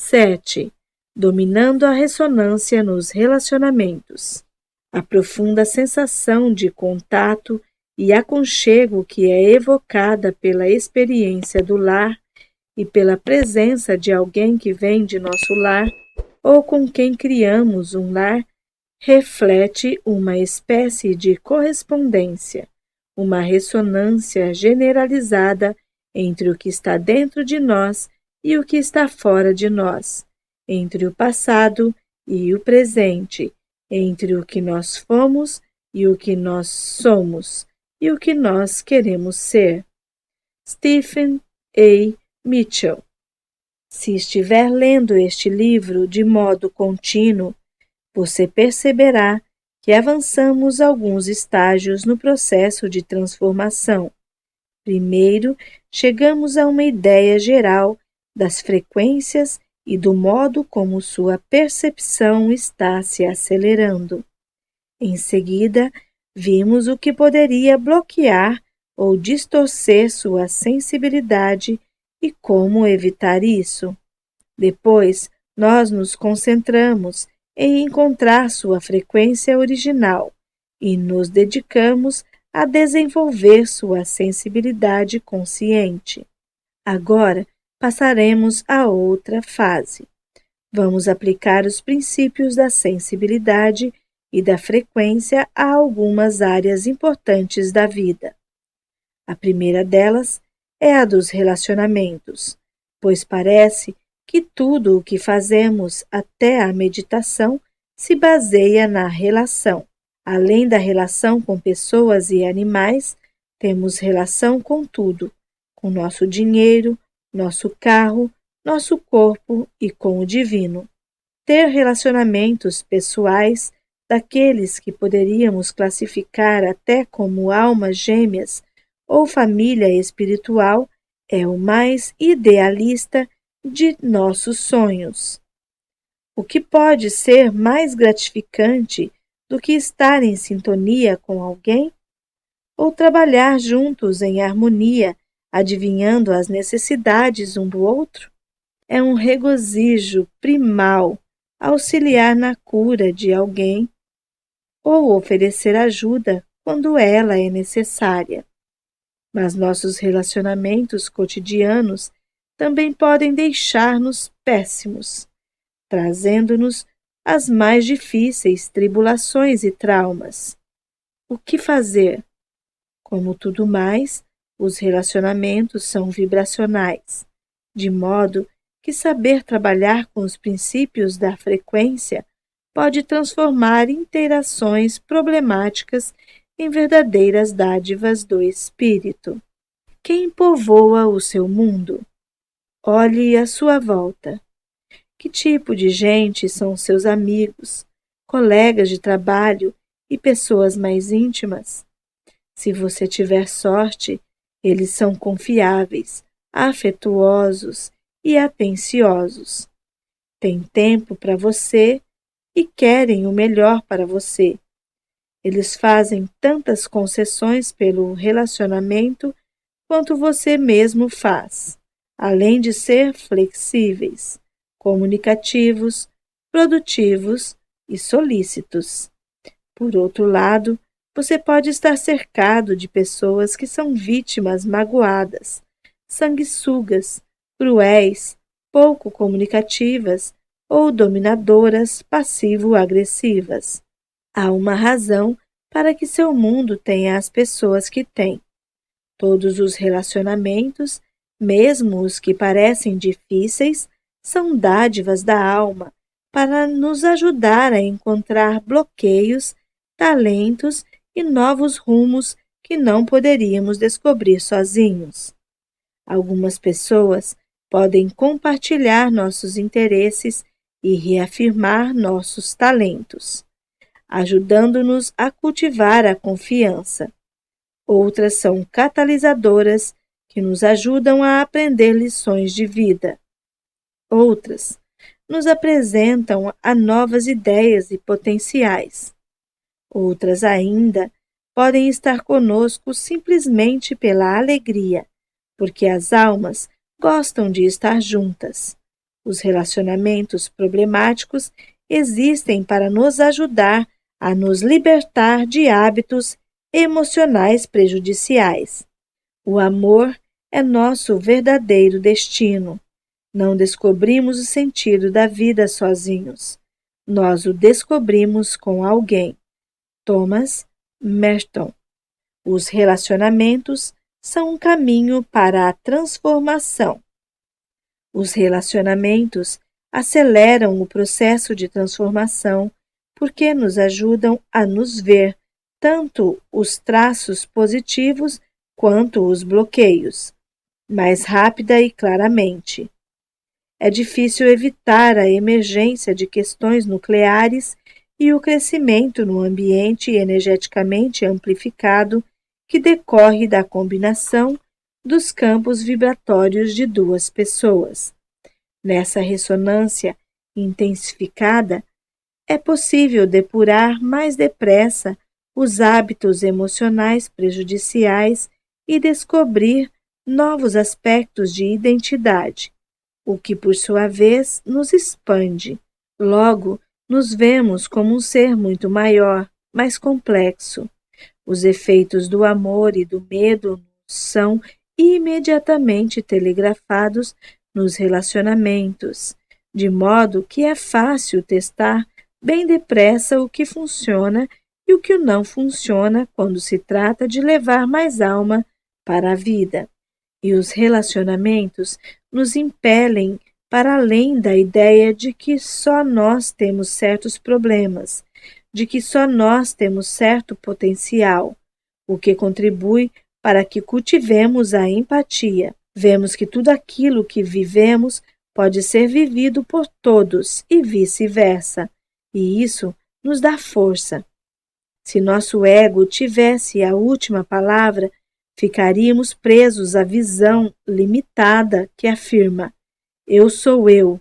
7. Dominando a ressonância nos relacionamentos. A profunda sensação de contato e aconchego que é evocada pela experiência do lar e pela presença de alguém que vem de nosso lar ou com quem criamos um lar reflete uma espécie de correspondência, uma ressonância generalizada entre o que está dentro de nós e o que está fora de nós, entre o passado e o presente, entre o que nós fomos e o que nós somos, e o que nós queremos ser. Stephen A. Mitchell. Se estiver lendo este livro de modo contínuo, você perceberá que avançamos alguns estágios no processo de transformação. Primeiro, chegamos a uma ideia geral das frequências e do modo como sua percepção está se acelerando. Em seguida, vimos o que poderia bloquear ou distorcer sua sensibilidade e como evitar isso. Depois, nós nos concentramos em encontrar sua frequência original e nos dedicamos a desenvolver sua sensibilidade consciente. Agora, passaremos a outra fase. Vamos aplicar os princípios da sensibilidade e da frequência a algumas áreas importantes da vida. A primeira delas é a dos relacionamentos, pois parece que tudo o que fazemos até a meditação se baseia na relação. Além da relação com pessoas e animais, temos relação com tudo, com nosso dinheiro, nosso carro, nosso corpo e com o divino. Ter relacionamentos pessoais, daqueles que poderíamos classificar até como almas gêmeas ou família espiritual, é o mais idealista de nossos sonhos. O que pode ser mais gratificante do que estar em sintonia com alguém? Ou trabalhar juntos em harmonia, adivinhando as necessidades um do outro? É um regozijo primal auxiliar na cura de alguém ou oferecer ajuda quando ela é necessária. Mas nossos relacionamentos cotidianos também podem deixar-nos péssimos, trazendo-nos as mais difíceis tribulações e traumas. O que fazer? Como tudo mais, os relacionamentos são vibracionais, de modo que saber trabalhar com os princípios da frequência pode transformar interações problemáticas em verdadeiras dádivas do espírito. Quem povoa o seu mundo? Olhe à sua volta. Que tipo de gente são seus amigos, colegas de trabalho e pessoas mais íntimas? Se você tiver sorte, eles são confiáveis, afetuosos e atenciosos. Têm tempo para você e querem o melhor para você. Eles fazem tantas concessões pelo relacionamento quanto você mesmo faz, além de ser flexíveis, comunicativos, produtivos e solícitos. Por outro lado, você pode estar cercado de pessoas que são vítimas magoadas, sanguessugas, cruéis, pouco comunicativas ou dominadoras passivo-agressivas. Há uma razão para que seu mundo tenha as pessoas que tem. Todos os relacionamentos, mesmo os que parecem difíceis, são dádivas da alma para nos ajudar a encontrar bloqueios, talentos e novos rumos que não poderíamos descobrir sozinhos. Algumas pessoas podem compartilhar nossos interesses e reafirmar nossos talentos, ajudando-nos a cultivar a confiança. Outras são catalisadoras que nos ajudam a aprender lições de vida. Outras nos apresentam a novas ideias e potenciais. Outras ainda podem estar conosco simplesmente pela alegria, porque as almas gostam de estar juntas. Os relacionamentos problemáticos existem para nos ajudar a nos libertar de hábitos emocionais prejudiciais. O amor é nosso verdadeiro destino. Não descobrimos o sentido da vida sozinhos. Nós o descobrimos com alguém. Thomas Merton. Os relacionamentos são um caminho para a transformação. Os relacionamentos aceleram o processo de transformação porque nos ajudam a nos ver tanto os traços positivos quanto os bloqueios, mais rápida e claramente. É difícil evitar a emergência de questões nucleares e o crescimento no ambiente energeticamente amplificado que decorre da combinação dos campos vibratórios de duas pessoas. Nessa ressonância intensificada, é possível depurar mais depressa os hábitos emocionais prejudiciais e descobrir novos aspectos de identidade, o que, por sua vez, nos expande. Logo, nos vemos como um ser muito maior, mais complexo. Os efeitos do amor e do medo são imediatamente telegrafados nos relacionamentos, de modo que é fácil testar bem depressa o que funciona e o que não funciona quando se trata de levar mais alma para a vida. E os relacionamentos nos impelem para além da ideia de que só nós temos certos problemas, de que só nós temos certo potencial, o que contribui para que cultivemos a empatia. Vemos que tudo aquilo que vivemos pode ser vivido por todos e vice-versa, e isso nos dá força. Se nosso ego tivesse a última palavra, ficaríamos presos à visão limitada que afirma: eu sou eu,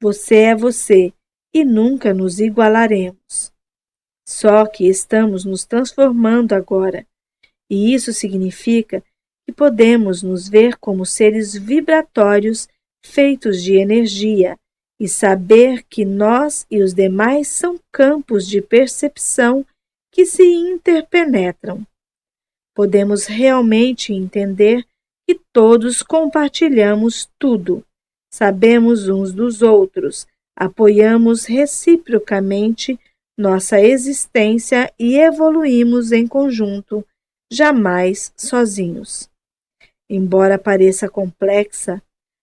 você é você, e nunca nos igualaremos. Só que estamos nos transformando agora, e isso significa que podemos nos ver como seres vibratórios feitos de energia e saber que nós e os demais são campos de percepção que se interpenetram. Podemos realmente entender que todos compartilhamos tudo, sabemos uns dos outros, apoiamos reciprocamente nossa existência e evoluímos em conjunto, jamais sozinhos. Embora pareça complexa,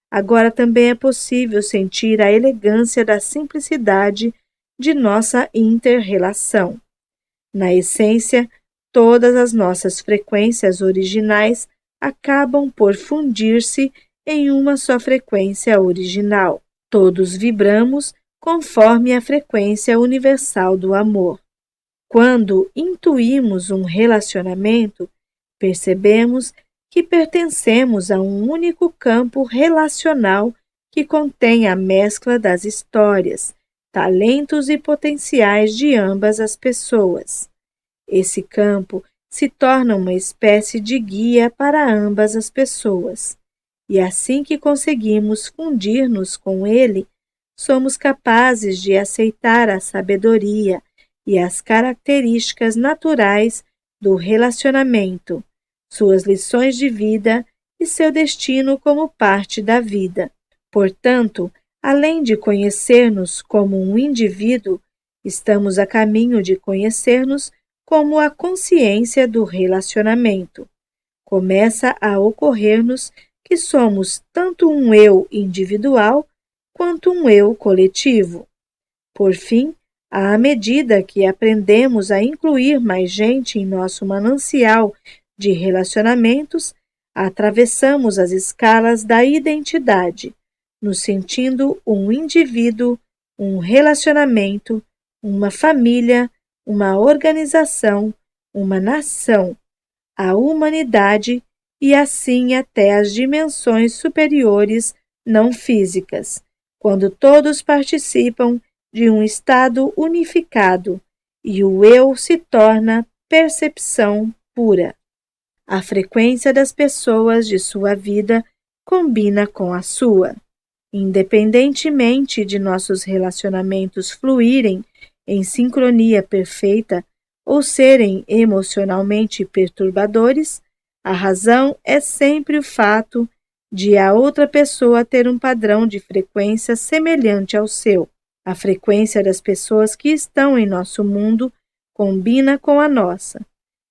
agora também é possível sentir a elegância da simplicidade de nossa inter-relação. Na essência, todas as nossas frequências originais acabam por fundir-se em uma só frequência original. Todos vibramos conforme a frequência universal do amor. Quando intuímos um relacionamento, percebemos que pertencemos a um único campo relacional que contém a mescla das histórias, talentos e potenciais de ambas as pessoas. Esse campo se torna uma espécie de guia para ambas as pessoas, e assim que conseguimos fundir-nos com ele, somos capazes de aceitar a sabedoria e as características naturais do relacionamento, suas lições de vida e seu destino como parte da vida. Portanto, além de conhecer-nos como um indivíduo, estamos a caminho de conhecer-nos como a consciência do relacionamento. Começa a ocorrer-nos que somos tanto um eu individual quanto um eu coletivo. Por fim, à medida que aprendemos a incluir mais gente em nosso manancial de relacionamentos, atravessamos as escalas da identidade, nos sentindo um indivíduo, um relacionamento, uma família, uma organização, uma nação, a humanidade e assim até as dimensões superiores não físicas, quando todos participam de um estado unificado e o eu se torna percepção pura. A frequência das pessoas de sua vida combina com a sua. Independentemente de nossos relacionamentos fluírem em sincronia perfeita ou serem emocionalmente perturbadores, a razão é sempre o fato de a outra pessoa ter um padrão de frequência semelhante ao seu. A frequência das pessoas que estão em nosso mundo combina com a nossa.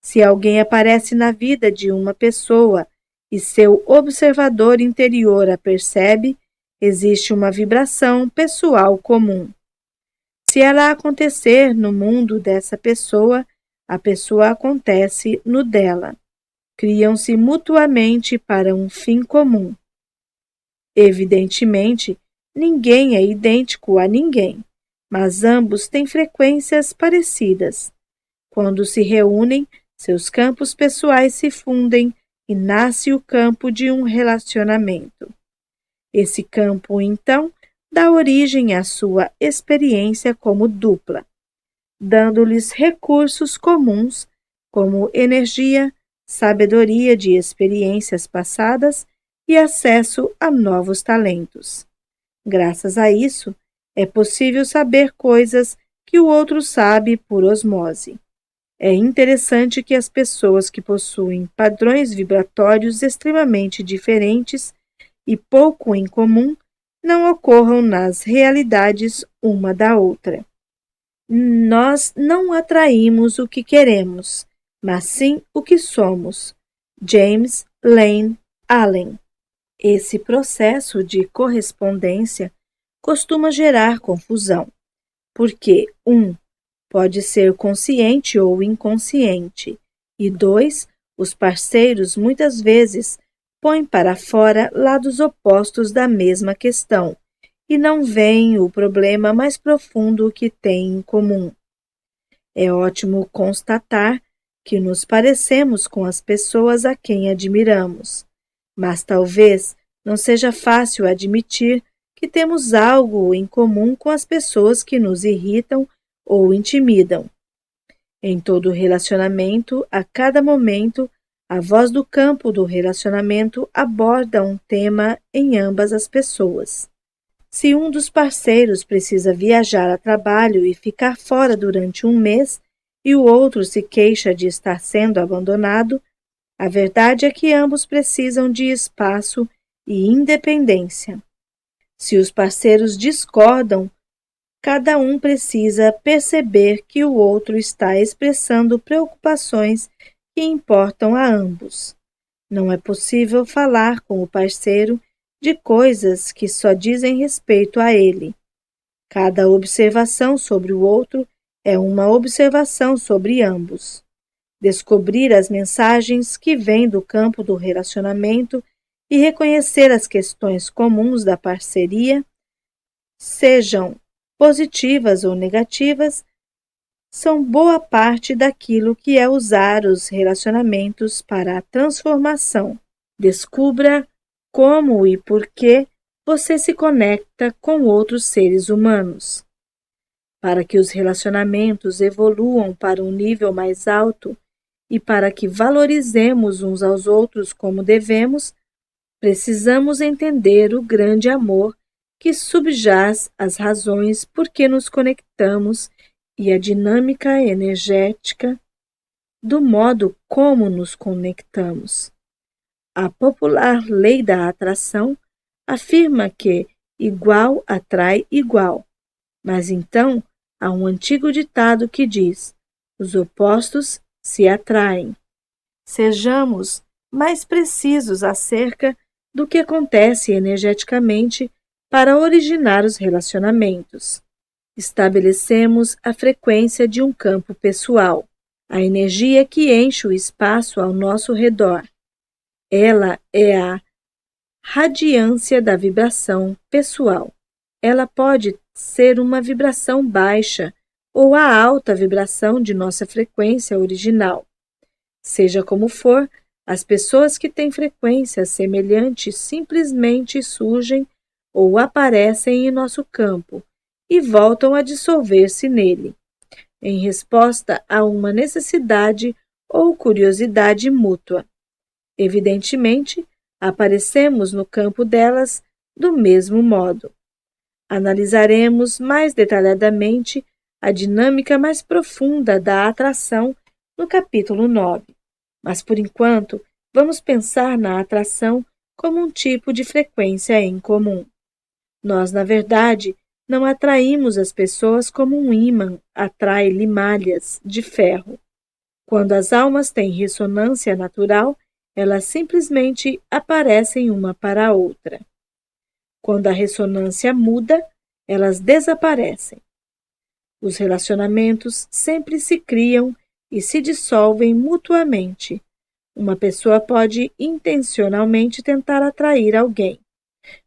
Se alguém aparece na vida de uma pessoa e seu observador interior a percebe, existe uma vibração pessoal comum. Se ela acontecer no mundo dessa pessoa, a pessoa acontece no dela. Criam-se mutuamente para um fim comum. Evidentemente, ninguém é idêntico a ninguém, mas ambos têm frequências parecidas. Quando se reúnem, seus campos pessoais se fundem e nasce o campo de um relacionamento. Esse campo, então, dá origem à sua experiência como dupla, dando-lhes recursos comuns como energia, sabedoria de experiências passadas e acesso a novos talentos. Graças a isso, é possível saber coisas que o outro sabe por osmose. É interessante que as pessoas que possuem padrões vibratórios extremamente diferentes e pouco em comum não ocorram nas realidades uma da outra. Nós não atraímos o que queremos, mas sim o que somos. James Lane Allen. Esse processo de correspondência costuma gerar confusão, porque 1. Pode ser consciente ou inconsciente, e 2. Os parceiros muitas vezes põem para fora lados opostos da mesma questão e não veem o problema mais profundo que têm em comum. É ótimo constatar que nos parecemos com as pessoas a quem admiramos, mas talvez não seja fácil admitir que temos algo em comum com as pessoas que nos irritam ou intimidam. Em todo relacionamento, a cada momento, a voz do campo do relacionamento aborda um tema em ambas as pessoas. Se um dos parceiros precisa viajar a trabalho e ficar fora durante um mês, e o outro se queixa de estar sendo abandonado, a verdade é que ambos precisam de espaço e independência. Se os parceiros discordam, cada um precisa perceber que o outro está expressando preocupações que importam a ambos. Não é possível falar com o parceiro de coisas que só dizem respeito a ele. Cada observação sobre o outro é uma observação sobre ambos. Descobrir as mensagens que vêm do campo do relacionamento e reconhecer as questões comuns da parceria, sejam positivas ou negativas, são boa parte daquilo que é usar os relacionamentos para a transformação. Descubra como e por que você se conecta com outros seres humanos. Para que os relacionamentos evoluam para um nível mais alto e para que valorizemos uns aos outros como devemos, precisamos entender o grande amor que subjaz as razões por que nos conectamos e a dinâmica energética do modo como nos conectamos. A popular lei da atração afirma que igual atrai igual, mas então há um antigo ditado que diz: os opostos se atraem. Sejamos mais precisos acerca do que acontece energeticamente para originar os relacionamentos. Estabelecemos a frequência de um campo pessoal, a energia que enche o espaço ao nosso redor. Ela é a radiância da vibração pessoal. Ela pode ser uma vibração baixa ou a alta vibração de nossa frequência original. Seja como for, as pessoas que têm frequências semelhantes simplesmente surgem ou aparecem em nosso campo e voltam a dissolver-se nele, em resposta a uma necessidade ou curiosidade mútua. Evidentemente, aparecemos no campo delas do mesmo modo. Analisaremos mais detalhadamente a dinâmica mais profunda da atração no capítulo 9, mas por enquanto vamos pensar na atração como um tipo de frequência em comum. Nós, na verdade, não atraímos as pessoas como um ímã atrai limalhas de ferro. Quando as almas têm ressonância natural, elas simplesmente aparecem uma para a outra. Quando a ressonância muda, elas desaparecem. Os relacionamentos sempre se criam e se dissolvem mutuamente. Uma pessoa pode intencionalmente tentar atrair alguém,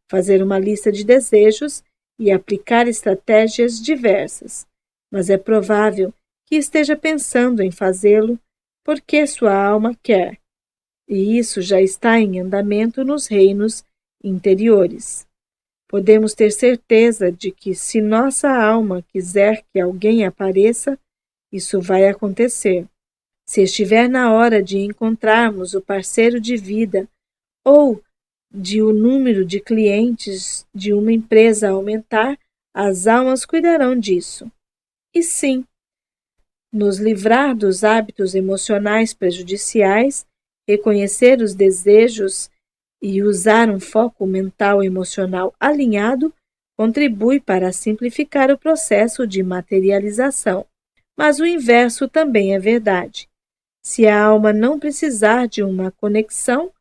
fazer uma lista de desejos e aplicar estratégias diversas, mas é provável que esteja pensando em fazê-lo porque sua alma quer, e isso já está em andamento nos reinos interiores. Podemos ter certeza de que, se nossa alma quiser que alguém apareça, isso vai acontecer. Se estiver na hora de encontrarmos o parceiro de vida ou de o número de clientes de uma empresa aumentar, as almas cuidarão disso. E sim, nos livrar dos hábitos emocionais prejudiciais, reconhecer os desejos e usar um foco mental emocional alinhado contribui para simplificar o processo de materialização. Mas o inverso também é verdade. Se a alma não precisar de uma conexão,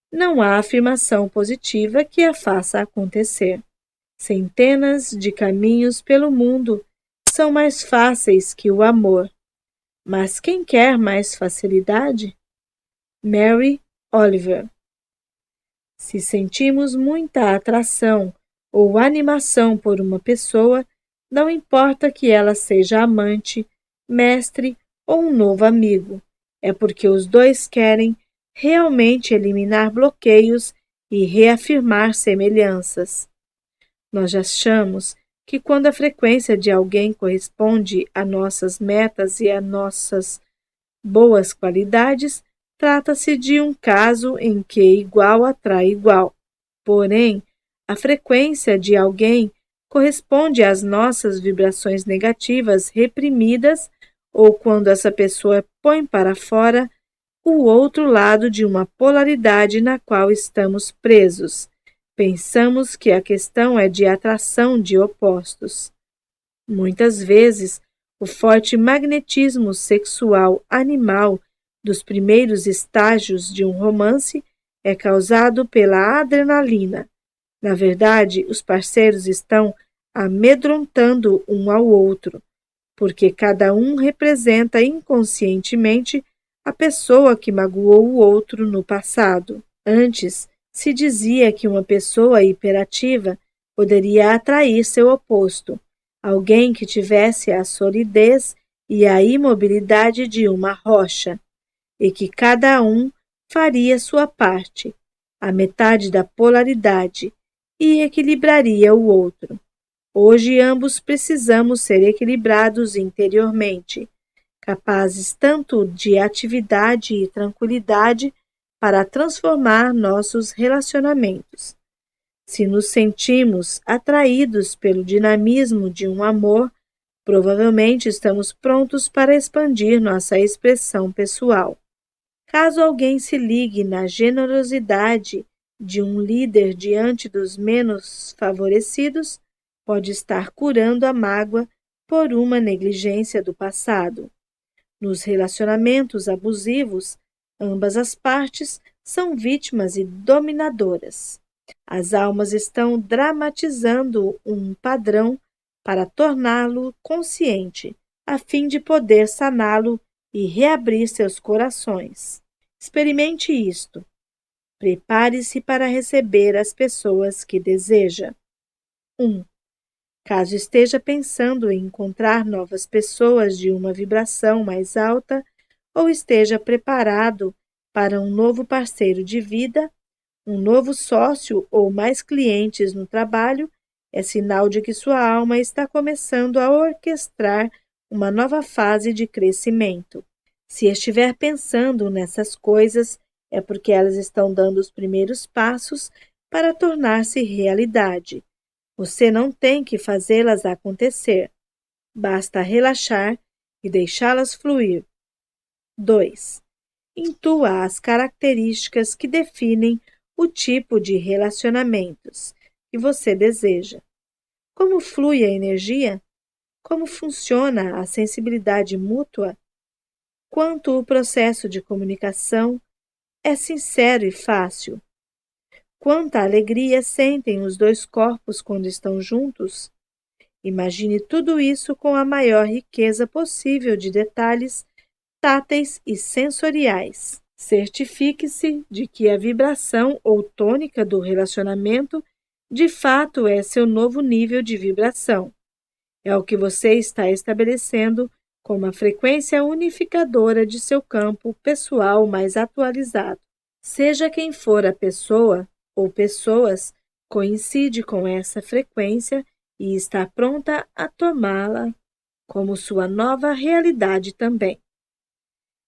não há afirmação positiva que a faça acontecer. Centenas de caminhos pelo mundo são mais fáceis que o amor. Mas quem quer mais facilidade? Mary Oliver. Se sentimos muita atração ou animação por uma pessoa, não importa que ela seja amante, mestre ou um novo amigo, é porque os dois querem realmente eliminar bloqueios e reafirmar semelhanças. Nós achamos que quando a frequência de alguém corresponde a nossas metas e a nossas boas qualidades, trata-se de um caso em que igual atrai igual. Porém, a frequência de alguém corresponde às nossas vibrações negativas reprimidas ou quando essa pessoa põe para fora o outro lado de uma polaridade na qual estamos presos. Pensamos que a questão é de atração de opostos. Muitas vezes, o forte magnetismo sexual animal dos primeiros estágios de um romance é causado pela adrenalina. Na verdade, os parceiros estão amedrontando um ao outro, porque cada um representa inconscientemente a pessoa que magoou o outro no passado. Antes, se dizia que uma pessoa hiperativa poderia atrair seu oposto, alguém que tivesse a solidez e a imobilidade de uma rocha, e que cada um faria sua parte, a metade da polaridade, e equilibraria o outro. Hoje ambos precisamos ser equilibrados interiormente, capazes tanto de atividade e tranquilidade para transformar nossos relacionamentos. Se nos sentimos atraídos pelo dinamismo de um amor, provavelmente estamos prontos para expandir nossa expressão pessoal. Caso alguém se ligue na generosidade de um líder diante dos menos favorecidos, pode estar curando a mágoa por uma negligência do passado. Nos relacionamentos abusivos, ambas as partes são vítimas e dominadoras. As almas estão dramatizando um padrão para torná-lo consciente, a fim de poder saná-lo e reabrir seus corações. Experimente isto. Prepare-se para receber as pessoas que deseja. 1. Caso esteja pensando em encontrar novas pessoas de uma vibração mais alta ou esteja preparado para um novo parceiro de vida, um novo sócio ou mais clientes no trabalho, é sinal de que sua alma está começando a orquestrar uma nova fase de crescimento. Se estiver pensando nessas coisas, é porque elas estão dando os primeiros passos para tornar-se realidade. Você não tem que fazê-las acontecer. Basta relaxar e deixá-las fluir. 2. Intua as características que definem o tipo de relacionamentos que você deseja. Como flui a energia? Como funciona a sensibilidade mútua? Quanto o processo de comunicação é sincero e fácil? Quanta alegria sentem os dois corpos quando estão juntos? Imagine tudo isso com a maior riqueza possível de detalhes táteis e sensoriais. Certifique-se de que a vibração ou tônica do relacionamento de fato é seu novo nível de vibração. É o que você está estabelecendo como a frequência unificadora de seu campo pessoal mais atualizado. Seja quem for a pessoa ou pessoas, coincide com essa frequência e está pronta a tomá-la como sua nova realidade também.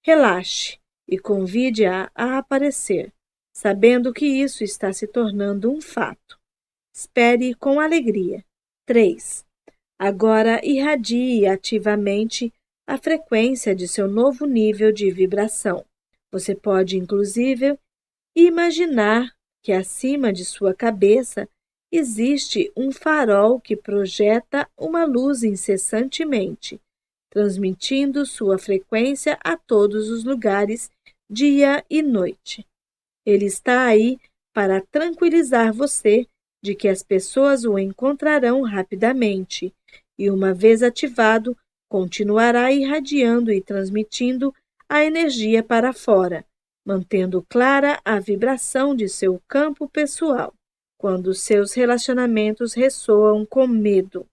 Relaxe e convide-a a aparecer, sabendo que isso está se tornando um fato. Espere com alegria. 3. Agora irradie ativamente a frequência de seu novo nível de vibração. Você pode, inclusive, imaginar que acima de sua cabeça existe um farol que projeta uma luz incessantemente, transmitindo sua frequência a todos os lugares, dia e noite. Ele está aí para tranquilizar você de que as pessoas o encontrarão rapidamente e, uma vez ativado, continuará irradiando e transmitindo a energia para fora, mantendo clara a vibração de seu campo pessoal. Quando seus relacionamentos ressoam com medo,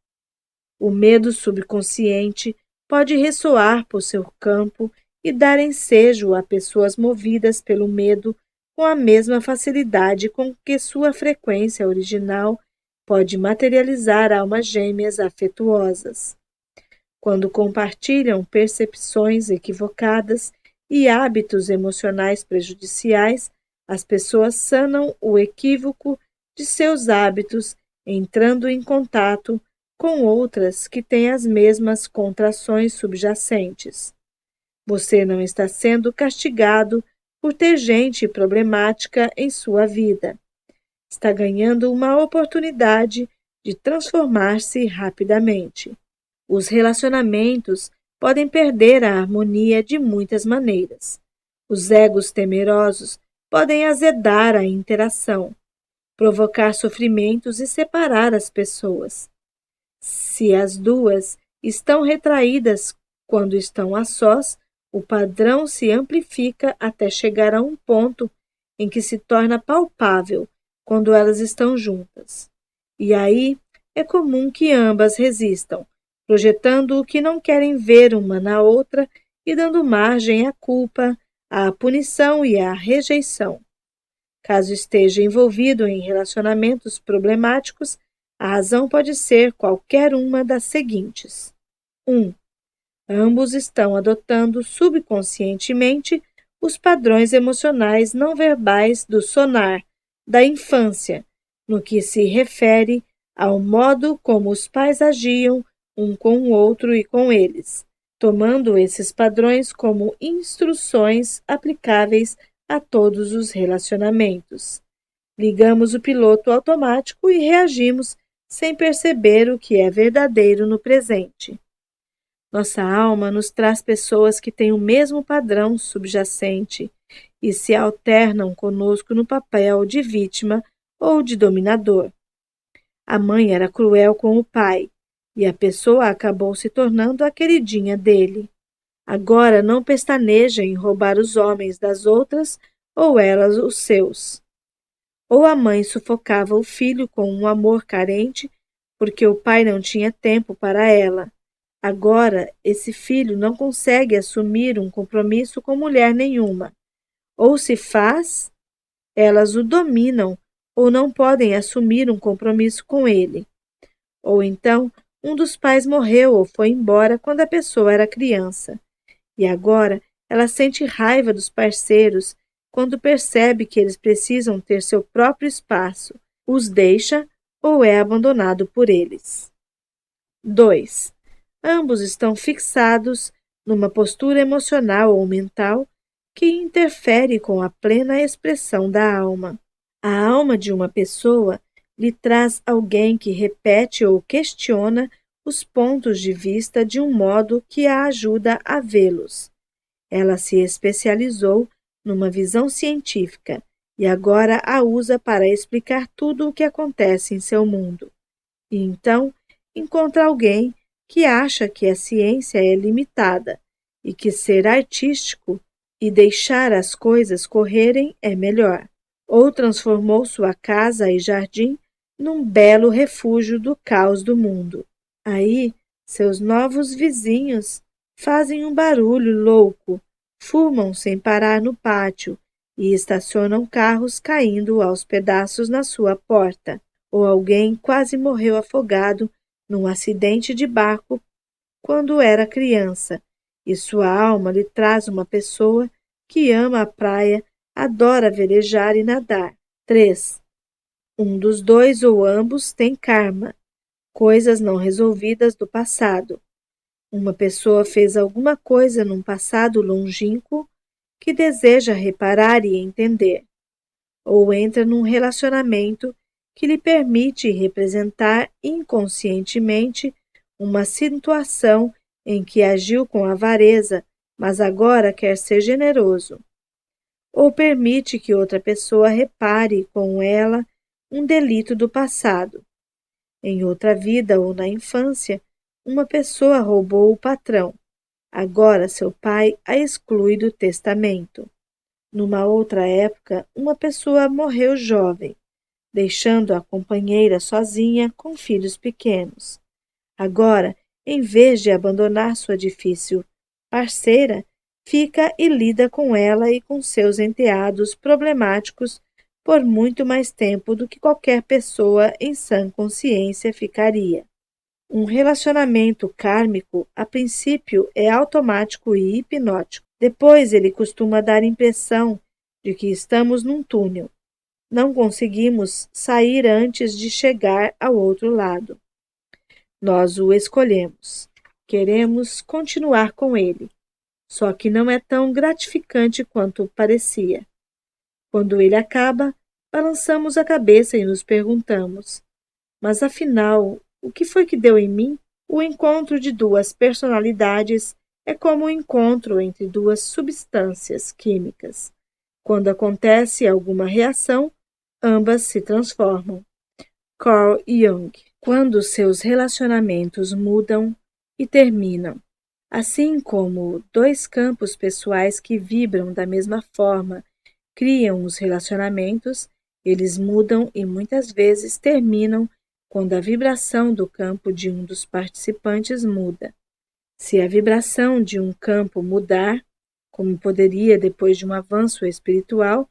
o medo subconsciente pode ressoar por seu campo e dar ensejo a pessoas movidas pelo medo com a mesma facilidade com que sua frequência original pode materializar almas gêmeas afetuosas. Quando compartilham percepções equivocadas e hábitos emocionais prejudiciais, as pessoas sanam o equívoco de seus hábitos, entrando em contato com outras que têm as mesmas contrações subjacentes. Você não está sendo castigado por ter gente problemática em sua vida. Está ganhando uma oportunidade de transformar-se rapidamente. Os relacionamentos podem perder a harmonia de muitas maneiras. Os egos temerosos podem azedar a interação, provocar sofrimentos e separar as pessoas. Se as duas estão retraídas quando estão a sós, o padrão se amplifica até chegar a um ponto em que se torna palpável quando elas estão juntas. E aí é comum que ambas resistam, projetando o que não querem ver uma na outra e dando margem à culpa, à punição e à rejeição. Caso esteja envolvido em relacionamentos problemáticos, a razão pode ser qualquer uma das seguintes. 1. Ambos estão adotando subconscientemente os padrões emocionais não verbais do sonar da infância, no que se refere ao modo como os pais agiam um com o outro e com eles, tomando esses padrões como instruções aplicáveis a todos os relacionamentos. Ligamos o piloto automático e reagimos sem perceber o que é verdadeiro no presente. Nossa alma nos traz pessoas que têm o mesmo padrão subjacente e se alternam conosco no papel de vítima ou de dominador. A mãe era cruel com o pai e a pessoa acabou se tornando a queridinha dele. Agora não pestaneja em roubar os homens das outras ou elas os seus. Ou a mãe sufocava o filho com um amor carente porque o pai não tinha tempo para ela. Agora, esse filho não consegue assumir um compromisso com mulher nenhuma. Ou se faz, elas o dominam ou não podem assumir um compromisso com ele. Ou então, um dos pais morreu ou foi embora quando a pessoa era criança. E agora ela sente raiva dos parceiros quando percebe que eles precisam ter seu próprio espaço, os deixa ou é abandonado por eles. 2. Ambos estão fixados numa postura emocional ou mental que interfere com a plena expressão da alma. A alma de uma pessoa lhe traz alguém que repete ou questiona os pontos de vista de um modo que a ajuda a vê-los. Ela se especializou numa visão científica e agora a usa para explicar tudo o que acontece em seu mundo. E então encontra alguém que acha que a ciência é limitada e que ser artístico e deixar as coisas correrem é melhor. Ou transformou sua casa e jardim num belo refúgio do caos do mundo. Aí, seus novos vizinhos fazem um barulho louco, fumam sem parar no pátio e estacionam carros caindo aos pedaços na sua porta. Ou alguém quase morreu afogado num acidente de barco quando era criança, e sua alma lhe traz uma pessoa que ama a praia, adora velejar e nadar. 3. Um dos dois ou ambos tem karma, coisas não resolvidas do passado. Uma pessoa fez alguma coisa num passado longínquo que deseja reparar e entender. Ou entra num relacionamento que lhe permite representar inconscientemente uma situação em que agiu com avareza, mas agora quer ser generoso. Ou permite que outra pessoa repare com ela um delito do passado. Em outra vida ou na infância, uma pessoa roubou o patrão. Agora seu pai a exclui do testamento. Numa outra época, uma pessoa morreu jovem, deixando a companheira sozinha com filhos pequenos. Agora, em vez de abandonar sua difícil parceira, fica e lida com ela e com seus enteados problemáticos por muito mais tempo do que qualquer pessoa em sã consciência ficaria. Um relacionamento kármico, a princípio, é automático e hipnótico. Depois ele costuma dar a impressão de que estamos num túnel. Não conseguimos sair antes de chegar ao outro lado. Nós o escolhemos. Queremos continuar com ele. Só que não é tão gratificante quanto parecia. Quando ele acaba, balançamos a cabeça e nos perguntamos: mas afinal, o que foi que deu em mim? O encontro de duas personalidades é como o encontro entre duas substâncias químicas. Quando acontece alguma reação, ambas se transformam. Carl Jung. Quando seus relacionamentos mudam e terminam. Assim como dois campos pessoais que vibram da mesma forma criam os relacionamentos, eles mudam e muitas vezes terminam quando a vibração do campo de um dos participantes muda. Se a vibração de um campo mudar, como poderia depois de um avanço espiritual,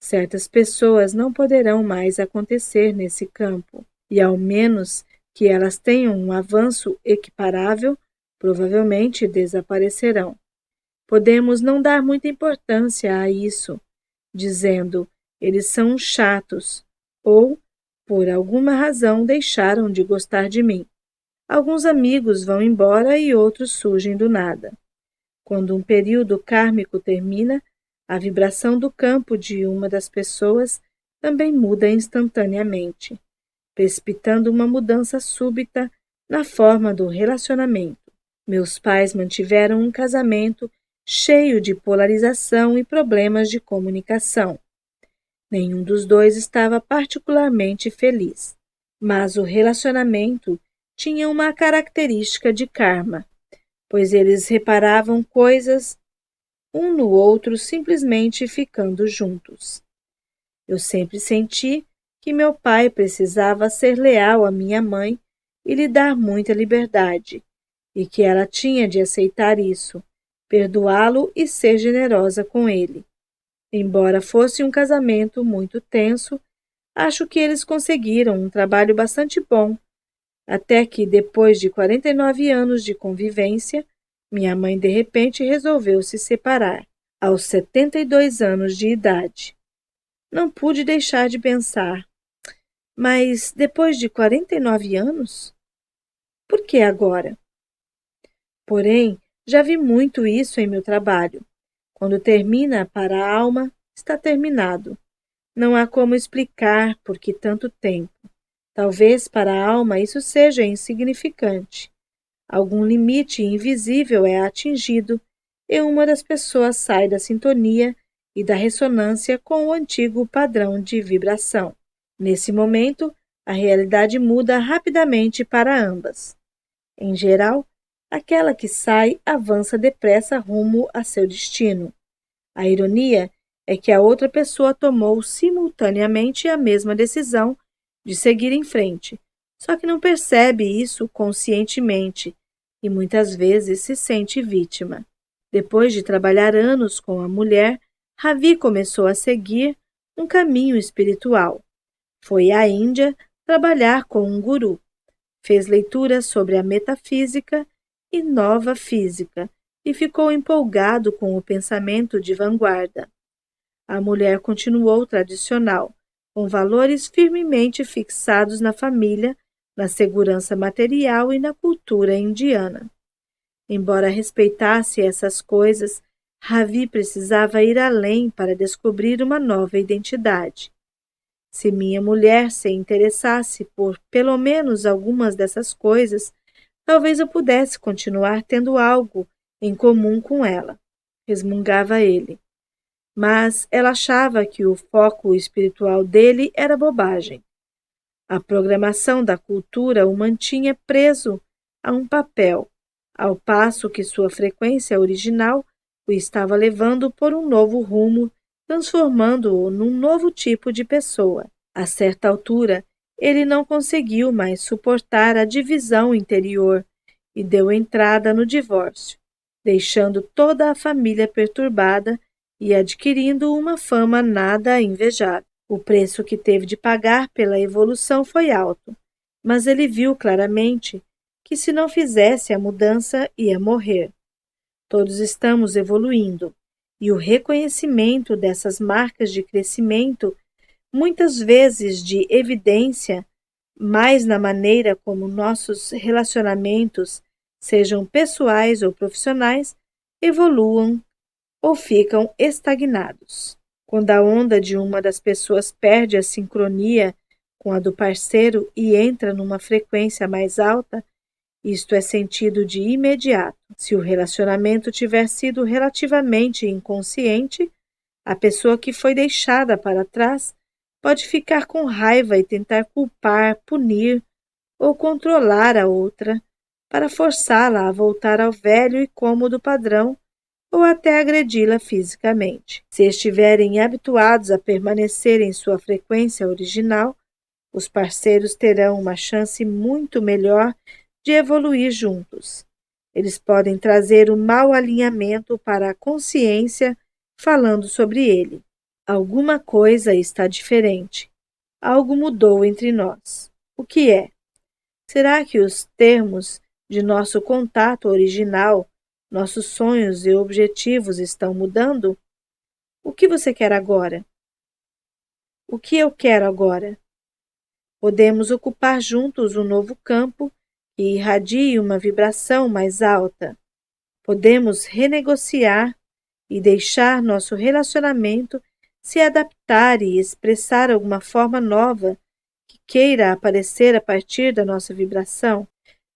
certas pessoas não poderão mais acontecer nesse campo, e ao menos que elas tenham um avanço equiparável, provavelmente desaparecerão. Podemos não dar muita importância a isso, dizendo, eles são chatos, ou, por alguma razão, deixaram de gostar de mim. Alguns amigos vão embora e outros surgem do nada. Quando um período kármico termina, a vibração do campo de uma das pessoas também muda instantaneamente, precipitando uma mudança súbita na forma do relacionamento. Meus pais mantiveram um casamento cheio de polarização e problemas de comunicação. Nenhum dos dois estava particularmente feliz, mas o relacionamento tinha uma característica de karma, pois eles reparavam coisas um no outro simplesmente ficando juntos. Eu sempre senti que meu pai precisava ser leal à minha mãe e lhe dar muita liberdade, e que ela tinha de aceitar isso, perdoá-lo e ser generosa com ele. Embora fosse um casamento muito tenso, acho que eles conseguiram um trabalho bastante bom, até que, depois de 49 anos de convivência, minha mãe de repente resolveu se separar. aos 72 anos de idade. Não pude deixar de pensar, mas depois de 49 anos? Por que agora? Porém, já vi muito isso em meu trabalho. Quando termina para a alma, está terminado. Não há como explicar por que tanto tempo. Talvez para a alma isso seja insignificante. Algum limite invisível é atingido e uma das pessoas sai da sintonia e da ressonância com o antigo padrão de vibração. Nesse momento, a realidade muda rapidamente para ambas. Em geral, aquela que sai avança depressa rumo a seu destino. A ironia é que a outra pessoa tomou simultaneamente a mesma decisão de seguir em frente, só que não percebe isso conscientemente e muitas vezes se sente vítima. Depois de trabalhar anos com a mulher, Ravi começou a seguir um caminho espiritual. Foi à Índia trabalhar com um guru. Fez leituras sobre a metafísica e nova física e ficou empolgado com o pensamento de vanguarda. A mulher continuou tradicional, com valores firmemente fixados na família, na segurança material e na cultura indiana. Embora respeitasse essas coisas, Ravi precisava ir além para descobrir uma nova identidade. Se minha mulher se interessasse por pelo menos algumas dessas coisas, talvez eu pudesse continuar tendo algo em comum com ela, resmungava ele. Mas ela achava que o foco espiritual dele era bobagem. A programação da cultura o mantinha preso a um papel, ao passo que sua frequência original o estava levando por um novo rumo, transformando-o num novo tipo de pessoa. A certa altura, ele não conseguiu mais suportar a divisão interior e deu entrada no divórcio, deixando toda a família perturbada e adquirindo uma fama nada invejável. O preço que teve de pagar pela evolução foi alto, mas ele viu claramente que se não fizesse a mudança ia morrer. Todos estamos evoluindo, e o reconhecimento dessas marcas de crescimento, muitas vezes de evidência, mais na maneira como nossos relacionamentos, sejam pessoais ou profissionais, evoluam ou ficam estagnados. Quando a onda de uma das pessoas perde a sincronia com a do parceiro e entra numa frequência mais alta, isto é sentido de imediato. Se o relacionamento tiver sido relativamente inconsciente, a pessoa que foi deixada para trás pode ficar com raiva e tentar culpar, punir ou controlar a outra para forçá-la a voltar ao velho e cômodo padrão ou até agredi-la fisicamente. Se estiverem habituados a permanecer em sua frequência original, os parceiros terão uma chance muito melhor de evoluir juntos. Eles podem trazer o mau alinhamento para a consciência falando sobre ele. Alguma coisa está diferente. Algo mudou entre nós. O que é? Será que os termos de nosso contato original, nossos sonhos e objetivos estão mudando? O que você quer agora? O que eu quero agora? Podemos ocupar juntos um novo campo que irradie uma vibração mais alta. Podemos renegociar e deixar nosso relacionamento se adaptar e expressar alguma forma nova que queira aparecer a partir da nossa vibração.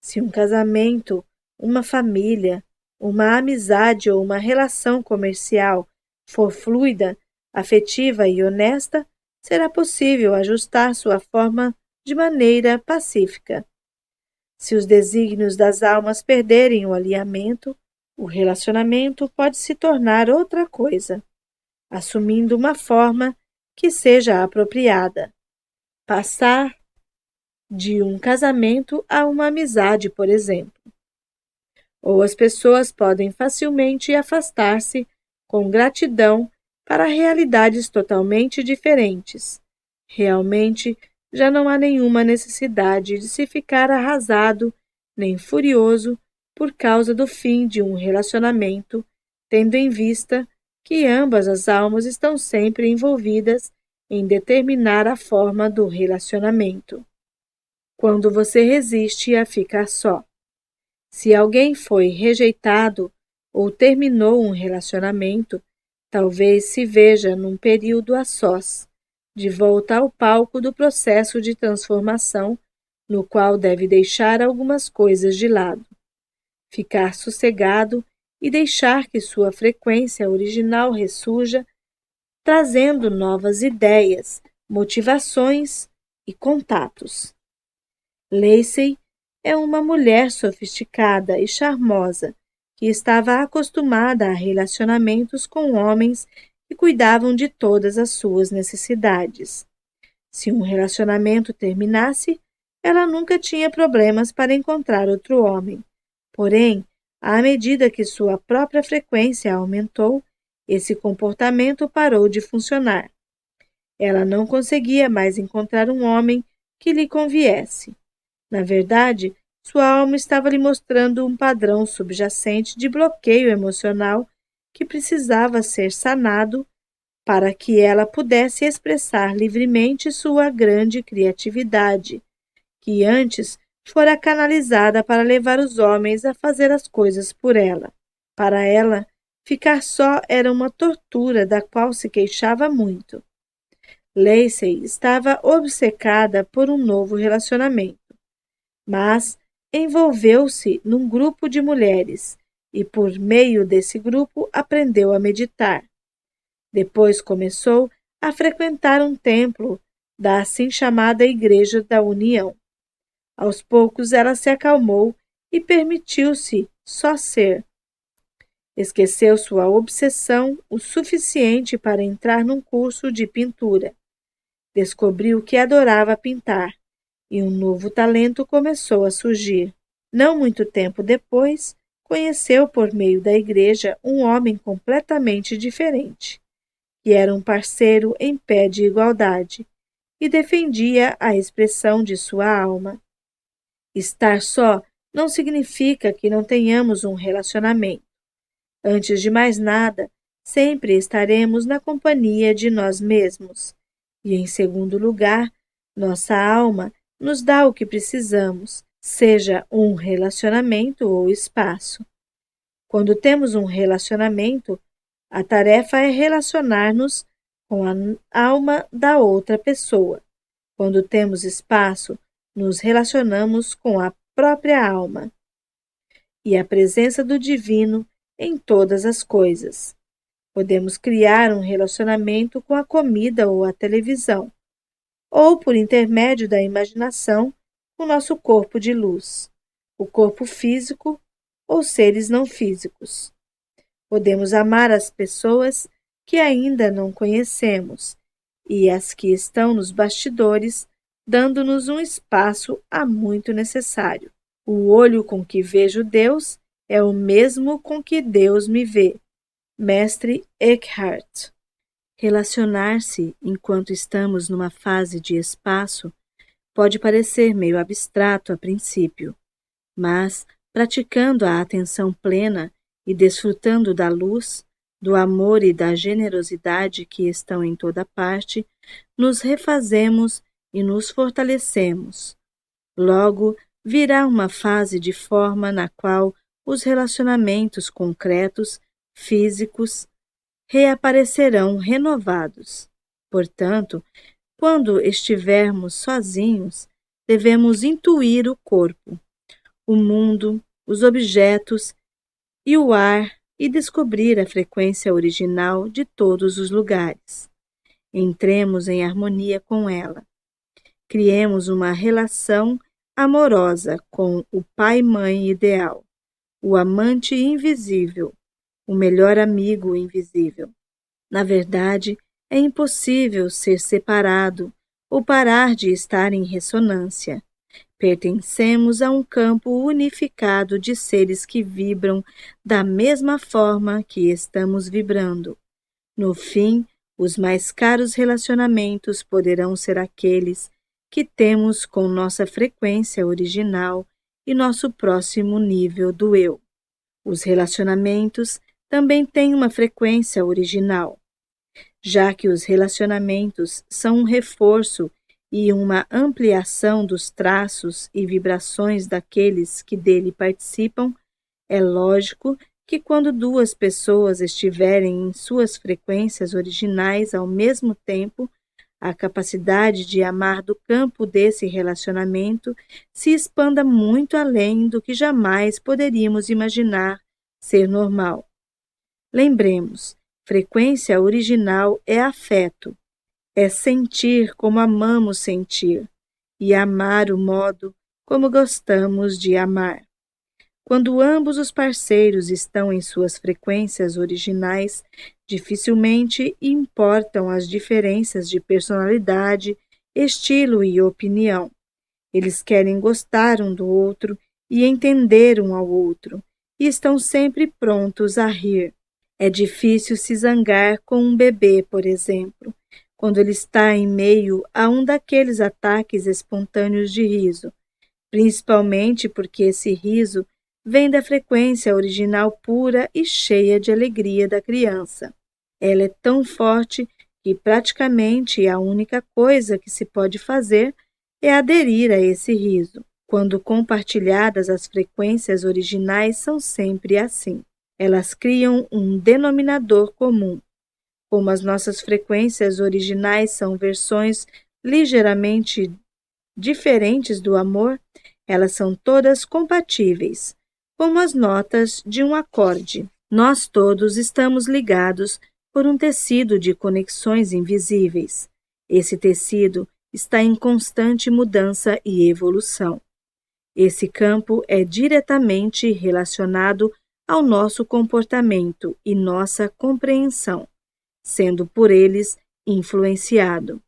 Se um casamento, uma família, uma amizade ou uma relação comercial for fluida, afetiva e honesta, será possível ajustar sua forma de maneira pacífica. Se os desígnios das almas perderem o alinhamento, o relacionamento pode se tornar outra coisa, assumindo uma forma que seja apropriada. Passar de um casamento a uma amizade, por exemplo. Ou as pessoas podem facilmente afastar-se com gratidão para realidades totalmente diferentes. Realmente, já não há nenhuma necessidade de se ficar arrasado nem furioso por causa do fim de um relacionamento, tendo em vista que ambas as almas estão sempre envolvidas em determinar a forma do relacionamento. Quando você resiste a ficar só. Se alguém foi rejeitado ou terminou um relacionamento, talvez se veja num período a sós, de volta ao palco do processo de transformação, no qual deve deixar algumas coisas de lado, ficar sossegado e deixar que sua frequência original ressurja, trazendo novas ideias, motivações e contatos. Lacey é uma mulher sofisticada e charmosa que estava acostumada a relacionamentos com homens que cuidavam de todas as suas necessidades. Se um relacionamento terminasse, ela nunca tinha problemas para encontrar outro homem. Porém, à medida que sua própria frequência aumentou, esse comportamento parou de funcionar. Ela não conseguia mais encontrar um homem que lhe conviesse. Na verdade, sua alma estava lhe mostrando um padrão subjacente de bloqueio emocional que precisava ser sanado para que ela pudesse expressar livremente sua grande criatividade, que antes fora canalizada para levar os homens a fazer as coisas por ela. Para ela, ficar só era uma tortura da qual se queixava muito. Lacey estava obcecada por um novo relacionamento, mas envolveu-se num grupo de mulheres e, por meio desse grupo, aprendeu a meditar. Depois começou a frequentar um templo da assim chamada Igreja da União. Aos poucos ela se acalmou e permitiu-se só ser. Esqueceu sua obsessão o suficiente para entrar num curso de pintura. Descobriu que adorava pintar e um novo talento começou a surgir. Não muito tempo depois, conheceu por meio da igreja um homem completamente diferente, que era um parceiro em pé de igualdade e defendia a expressão de sua alma. Estar só não significa que não tenhamos um relacionamento. Antes de mais nada, sempre estaremos na companhia de nós mesmos. E, em segundo lugar, nossa alma nos dá o que precisamos, seja um relacionamento ou espaço. Quando temos um relacionamento, a tarefa é relacionar-nos com a alma da outra pessoa. Quando temos espaço, nos relacionamos com a própria alma e a presença do divino em todas as coisas. Podemos criar um relacionamento com a comida ou a televisão, ou por intermédio da imaginação, com nosso corpo de luz, o corpo físico ou seres não físicos. Podemos amar as pessoas que ainda não conhecemos e as que estão nos bastidores, dando-nos um espaço há muito necessário. O olho com que vejo Deus é o mesmo com que Deus me vê. Mestre Eckhart. Relacionar-se enquanto estamos numa fase de espaço pode parecer meio abstrato a princípio, mas, praticando a atenção plena e desfrutando da luz, do amor e da generosidade que estão em toda parte, nos refazemos e nos fortalecemos. Logo, virá uma fase de forma na qual os relacionamentos concretos, físicos, reaparecerão renovados. Portanto, quando estivermos sozinhos, devemos intuir o corpo, o mundo, os objetos e o ar e descobrir a frequência original de todos os lugares. Entremos em harmonia com ela. Criemos uma relação amorosa com o pai-mãe ideal, o amante invisível, o melhor amigo invisível. Na verdade, é impossível ser separado ou parar de estar em ressonância. Pertencemos a um campo unificado de seres que vibram da mesma forma que estamos vibrando. No fim, os mais caros relacionamentos poderão ser aqueles que temos com nossa frequência original e nosso próximo nível do eu. Os relacionamentos também têm uma frequência original, já que os relacionamentos são um reforço e uma ampliação dos traços e vibrações daqueles que dele participam. É lógico que quando duas pessoas estiverem em suas frequências originais ao mesmo tempo, a capacidade de amar do campo desse relacionamento se expanda muito além do que jamais poderíamos imaginar ser normal. Lembremos, frequência original é afeto, é sentir como amamos sentir e amar o modo como gostamos de amar. Quando ambos os parceiros estão em suas frequências originais, dificilmente importam as diferenças de personalidade, estilo e opinião. Eles querem gostar um do outro e entender um ao outro, e estão sempre prontos a rir. É difícil se zangar com um bebê, por exemplo, quando ele está em meio a um daqueles ataques espontâneos de riso, principalmente porque esse riso vem da frequência original pura e cheia de alegria da criança. Ela é tão forte que praticamente a única coisa que se pode fazer é aderir a esse riso. Quando compartilhadas, as frequências originais são sempre assim. Elas criam um denominador comum. Como as nossas frequências originais são versões ligeiramente diferentes do amor, elas são todas compatíveis, como as notas de um acorde. Nós todos estamos ligados por um tecido de conexões invisíveis. Esse tecido está em constante mudança e evolução. Esse campo é diretamente relacionado ao nosso comportamento e nossa compreensão, sendo por eles influenciado.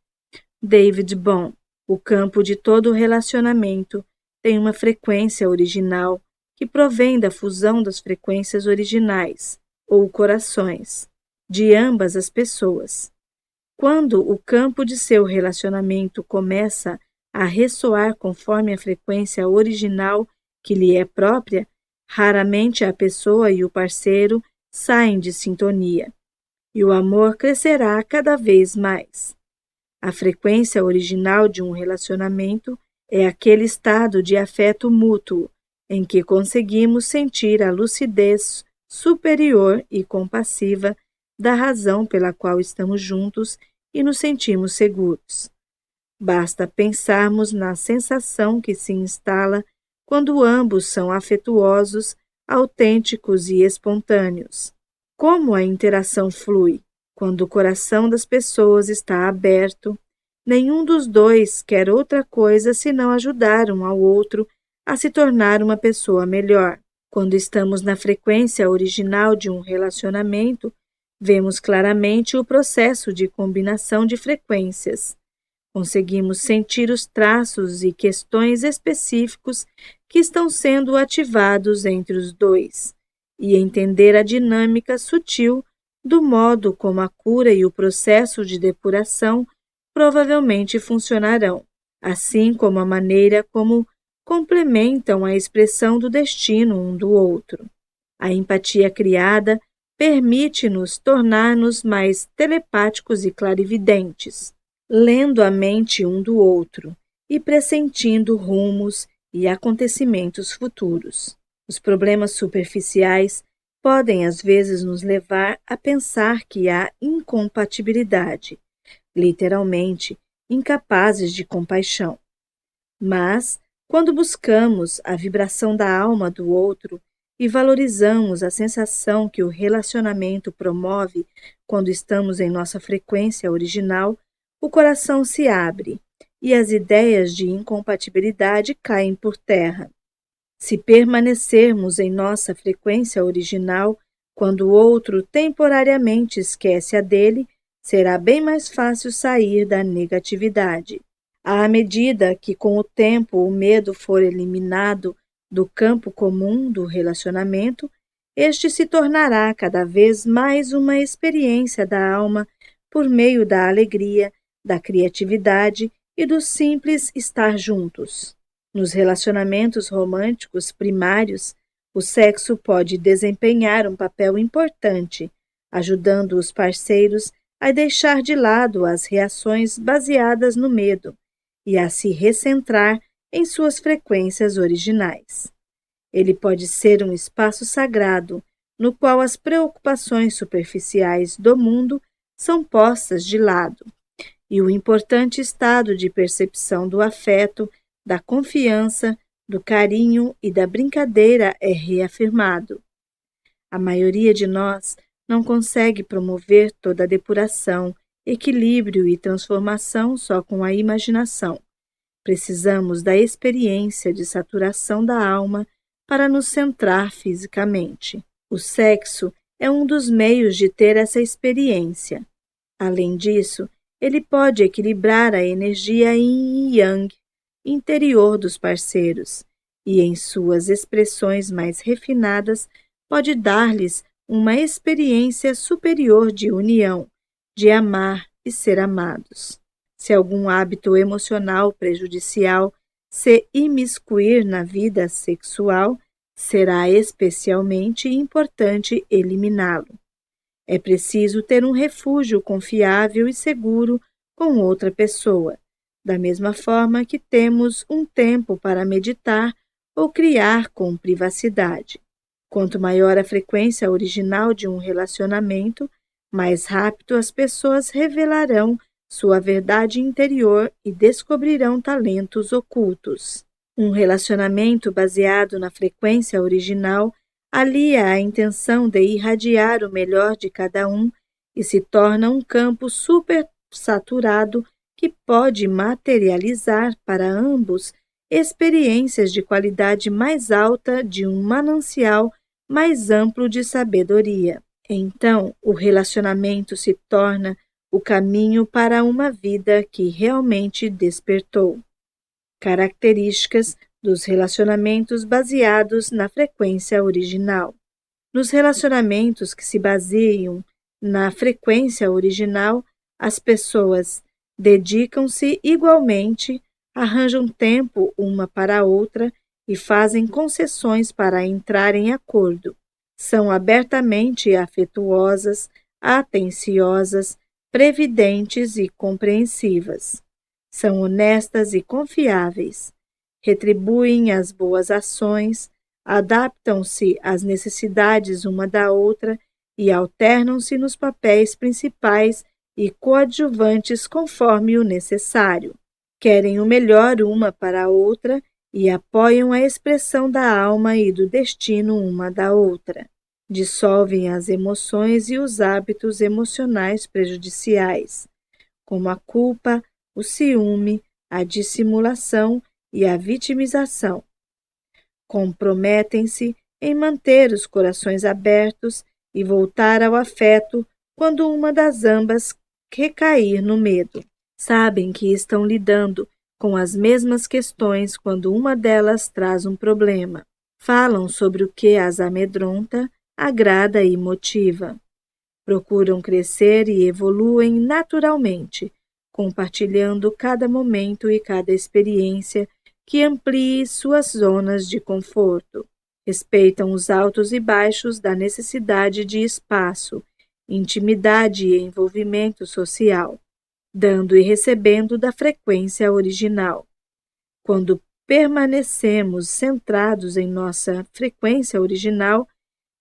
David Bohm. O campo de todo relacionamento tem uma frequência original que provém da fusão das frequências originais, ou corações, de ambas as pessoas. Quando o campo de seu relacionamento começa a ressoar conforme a frequência original que lhe é própria, raramente a pessoa e o parceiro saem de sintonia, e o amor crescerá cada vez mais. A frequência original de um relacionamento é aquele estado de afeto mútuo em que conseguimos sentir a lucidez superior e compassiva da razão pela qual estamos juntos e nos sentimos seguros. Basta pensarmos na sensação que se instala quando ambos são afetuosos, autênticos e espontâneos. Como a interação flui? Quando o coração das pessoas está aberto, nenhum dos dois quer outra coisa senão ajudar um ao outro a se tornar uma pessoa melhor. Quando estamos na frequência original de um relacionamento, vemos claramente o processo de combinação de frequências. Conseguimos sentir os traços e questões específicos que estão sendo ativados entre os dois e entender a dinâmica sutil do modo como a cura e o processo de depuração provavelmente funcionarão, assim como a maneira como complementam a expressão do destino um do outro. A empatia criada permite-nos tornar-nos mais telepáticos e clarividentes, lendo a mente um do outro e pressentindo rumos e acontecimentos futuros. Os problemas superficiais podem às vezes nos levar a pensar que há incompatibilidade, literalmente incapazes de compaixão. Mas, quando buscamos a vibração da alma do outro e valorizamos a sensação que o relacionamento promove quando estamos em nossa frequência original, o coração se abre e as ideias de incompatibilidade caem por terra. Se permanecermos em nossa frequência original, quando o outro temporariamente esquece a dele, será bem mais fácil sair da negatividade. À medida que, com o tempo, o medo for eliminado do campo comum do relacionamento, este se tornará cada vez mais uma experiência da alma por meio da alegria, da criatividade e do simples estar juntos. Nos relacionamentos românticos primários, O sexo pode desempenhar um papel importante, ajudando os parceiros a deixar de lado as reações baseadas no medo e a se recentrar em suas frequências originais. Ele pode ser um espaço sagrado, no qual as preocupações superficiais do mundo são postas de lado, e o importante estado de percepção do afeto, da confiança, do carinho e da brincadeira é reafirmado. A maioria de nós não consegue promover toda a depuração, equilíbrio e transformação só com a imaginação. Precisamos da experiência de saturação da alma para nos centrar fisicamente. O sexo é um dos meios de ter essa experiência. Além disso, ele pode equilibrar a energia yin e yang interior dos parceiros e, em suas expressões mais refinadas, pode dar-lhes uma experiência superior de união, de amar e ser amados. Se algum hábito emocional prejudicial se imiscuir na vida sexual, será especialmente importante eliminá-lo. É preciso ter um refúgio confiável e seguro com outra pessoa, da mesma forma que temos um tempo para meditar ou criar com privacidade. Quanto maior a frequência original de um relacionamento, mais rápido as pessoas revelarão sua verdade interior e descobrirão talentos ocultos. Um relacionamento baseado na frequência original alia a intenção de irradiar o melhor de cada um e se torna um campo supersaturado que pode materializar para ambos experiências de qualidade mais alta de um manancial mais amplo de sabedoria. Então, o relacionamento se torna o caminho para uma vida que realmente despertou. Características dos relacionamentos baseados na frequência original. Nos relacionamentos que se baseiam na frequência original, as pessoas dedicam-se igualmente, arranjam tempo uma para a outra e fazem concessões para entrar em acordo. São abertamente afetuosas, atenciosas, previdentes e compreensivas. São honestas e confiáveis. Retribuem as boas ações, adaptam-se às necessidades uma da outra e alternam-se nos papéis principais e coadjuvantes conforme o necessário. Querem o melhor uma para a outra e apoiam a expressão da alma e do destino uma da outra. Dissolvem as emoções e os hábitos emocionais prejudiciais, como a culpa, o ciúme, a dissimulação e a vitimização. Comprometem-se em manter os corações abertos e voltar ao afeto quando uma das ambas recair no medo. Sabem que estão lidando com as mesmas questões quando uma delas traz um problema. Falam sobre o que as amedronta, agrada e motiva. Procuram crescer e evoluem naturalmente, compartilhando cada momento e cada experiência que amplie suas zonas de conforto. Respeitam os altos e baixos da necessidade de espaço, intimidade e envolvimento social, dando e recebendo da frequência original. Quando permanecemos centrados em nossa frequência original,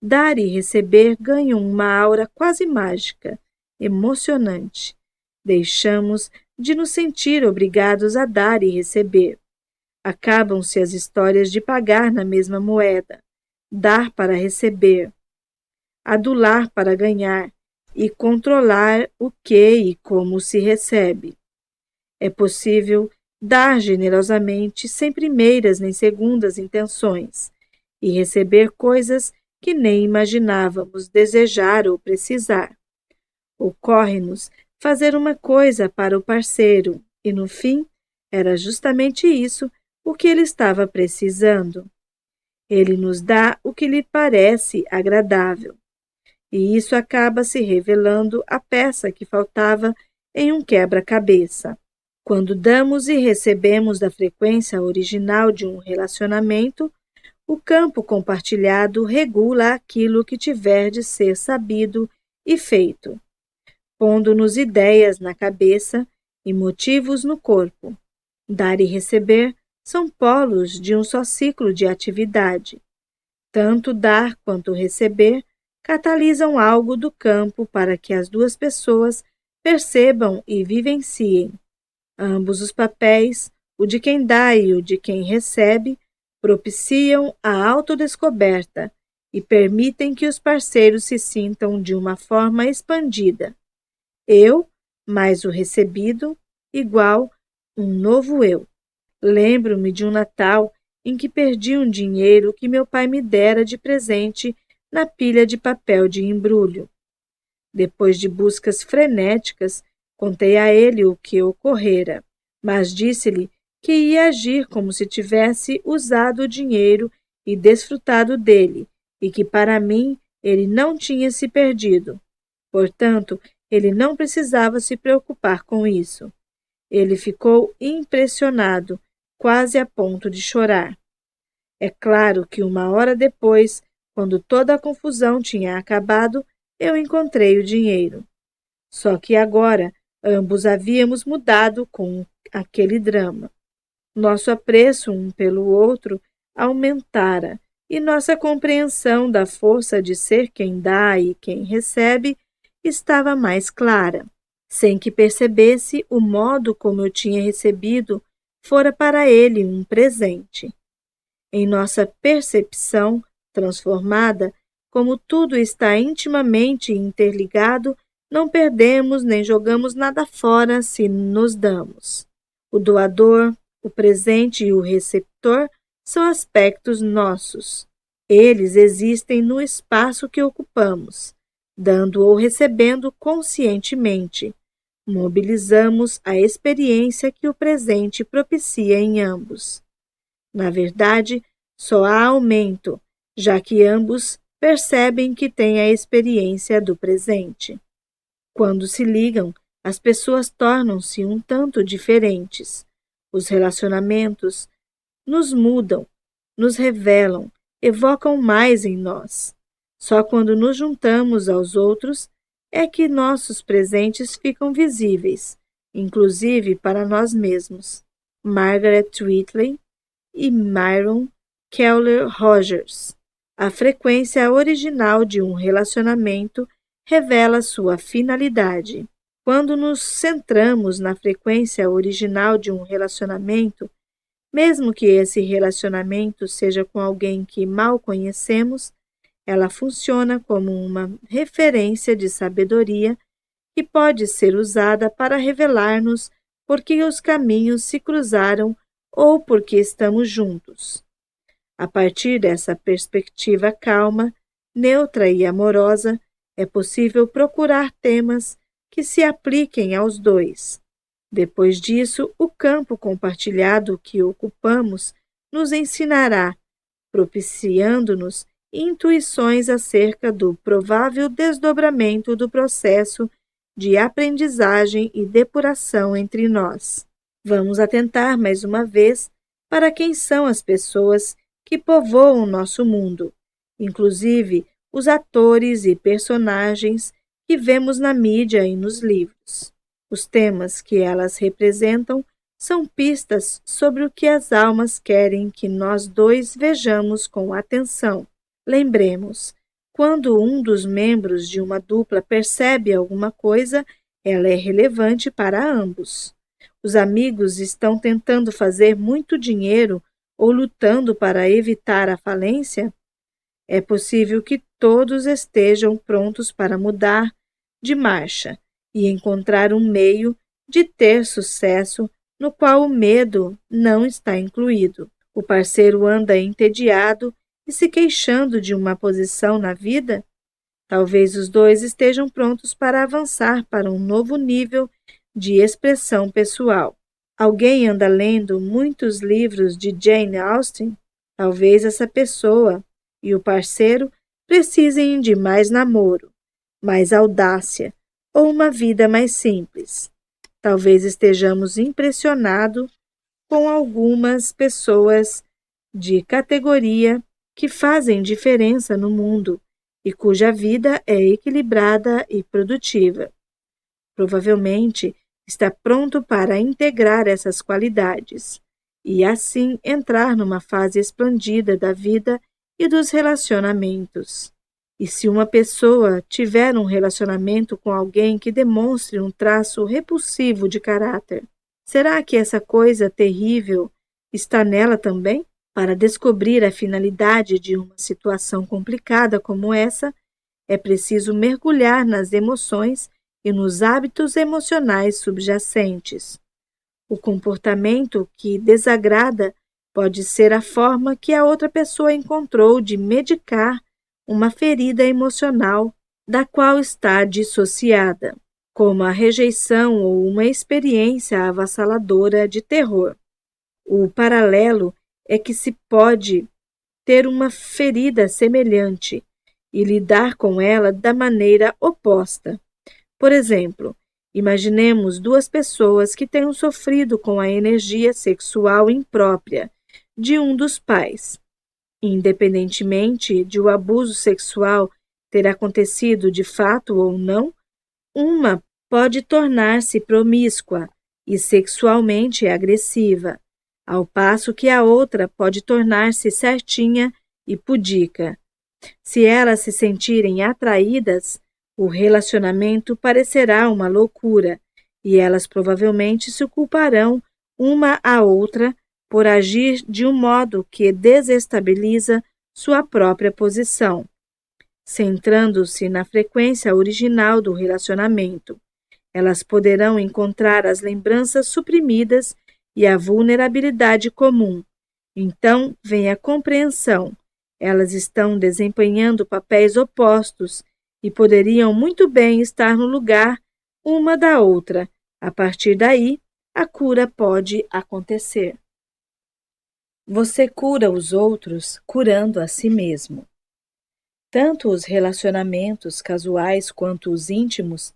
dar e receber ganham uma aura quase mágica, emocionante. Deixamos de nos sentir obrigados a dar e receber. Acabam-se as histórias de pagar na mesma moeda, dar para receber, adular para ganhar e controlar o que e como se recebe. É possível dar generosamente sem primeiras nem segundas intenções e receber coisas que nem imaginávamos desejar ou precisar. Ocorre-nos fazer uma coisa para o parceiro e, no fim, era justamente isso o que ele estava precisando. Ele nos dá o que lhe parece agradável, e isso acaba se revelando a peça que faltava em um quebra-cabeça. Quando damos e recebemos da frequência original de um relacionamento, O campo compartilhado regula aquilo que tiver de ser sabido e feito, pondo-nos ideias na cabeça e motivos no corpo. Dar e receber são polos de um só ciclo de atividade. Tanto dar quanto receber catalisam algo do campo para que as duas pessoas percebam e vivenciem. Ambos os papéis, o de quem dá e o de quem recebe, propiciam a autodescoberta e permitem que os parceiros se sintam de uma forma expandida. Eu, mais o recebido, igual um novo eu. Lembro-me de um Natal em que perdi um dinheiro que meu pai me dera de presente na pilha de papel de embrulho. Depois de buscas frenéticas, contei a ele o que ocorrera, mas disse-lhe que ia agir como se tivesse usado o dinheiro e desfrutado dele, e que para mim ele não tinha se perdido. Portanto, ele não precisava se preocupar com isso. Ele ficou impressionado, quase a ponto de chorar. É claro que 1 hora depois, quando toda a confusão tinha acabado, eu encontrei o dinheiro. Só que agora ambos havíamos mudado com aquele drama. Nosso apreço um pelo outro aumentara e nossa compreensão da força de ser quem dá e quem recebe estava mais clara. Sem que percebesse, o modo como eu tinha recebido fora para ele um presente. Em nossa percepção transformada, como tudo está intimamente interligado, não perdemos nem jogamos nada fora se nos damos. O doador, o presente e o receptor são aspectos nossos. Eles existem no espaço que ocupamos, dando ou recebendo conscientemente. Mobilizamos a experiência que o presente propicia em ambos. Na verdade, só há aumento, já que ambos percebem que têm a experiência do presente. Quando se ligam, as pessoas tornam-se um tanto diferentes. Os relacionamentos nos mudam, nos revelam, evocam mais em nós. Só quando nos juntamos aos outros é que nossos presentes ficam visíveis, inclusive para nós mesmos. Margaret Whitley e Myron Keller Rogers. A frequência original de um relacionamento revela sua finalidade. Quando nos centramos na frequência original de um relacionamento, mesmo que esse relacionamento seja com alguém que mal conhecemos, ela funciona como uma referência de sabedoria que pode ser usada para revelar-nos por que os caminhos se cruzaram ou porque estamos juntos. A partir dessa perspectiva calma, neutra e amorosa, é possível procurar temas que se apliquem aos dois. Depois disso, o campo compartilhado que ocupamos nos ensinará, propiciando-nos intuições acerca do provável desdobramento do processo de aprendizagem e depuração entre nós. Vamos atentar mais uma vez para quem são as pessoas que povoam nosso mundo, inclusive os atores e personagens que vemos na mídia e nos livros. Os temas que elas representam são pistas sobre o que as almas querem que nós dois vejamos com atenção. Lembremos, quando um dos membros de uma dupla percebe alguma coisa, ela é relevante para ambos. Os amigos estão tentando fazer muito dinheiro ou lutando para evitar a falência? É possível que todos estejam prontos para mudar de marcha e encontrar um meio de ter sucesso no qual o medo não está incluído. O parceiro anda entediado e se queixando de uma posição na vida? Talvez os dois estejam prontos para avançar para um novo nível de expressão pessoal. Alguém anda lendo muitos livros de Jane Austen? Talvez essa pessoa e o parceiro precisem de mais namoro, mais audácia ou uma vida mais simples. Talvez estejamos impressionados com algumas pessoas de categoria que fazem diferença no mundo e cuja vida é equilibrada e produtiva. Provavelmente está pronto para integrar essas qualidades e, assim, entrar numa fase expandida da vida e dos relacionamentos. E se uma pessoa tiver um relacionamento com alguém que demonstre um traço repulsivo de caráter, será que essa coisa terrível está nela também? Para descobrir a finalidade de uma situação complicada como essa, é preciso mergulhar nas emoções e nos hábitos emocionais subjacentes. O comportamento que desagrada pode ser a forma que a outra pessoa encontrou de medicar uma ferida emocional da qual está dissociada, como a rejeição ou uma experiência avassaladora de terror. O paralelo é que se pode ter uma ferida semelhante e lidar com ela da maneira oposta. Por exemplo, imaginemos duas pessoas que tenham sofrido com a energia sexual imprópria de um dos pais. Independentemente de o abuso sexual ter acontecido de fato ou não, uma pode tornar-se promíscua e sexualmente agressiva, ao passo que a outra pode tornar-se certinha e pudica. Se elas se sentirem atraídas, o relacionamento parecerá uma loucura e elas provavelmente se culparão uma à outra por agir de um modo que desestabiliza sua própria posição, centrando-se na frequência original do relacionamento. Elas poderão encontrar as lembranças suprimidas e a vulnerabilidade comum. Então vem a compreensão. Elas estão desempenhando papéis opostos e poderiam muito bem estar no lugar uma da outra. A partir daí, a cura pode acontecer. Você cura os outros curando a si mesmo. Tanto os relacionamentos casuais quanto os íntimos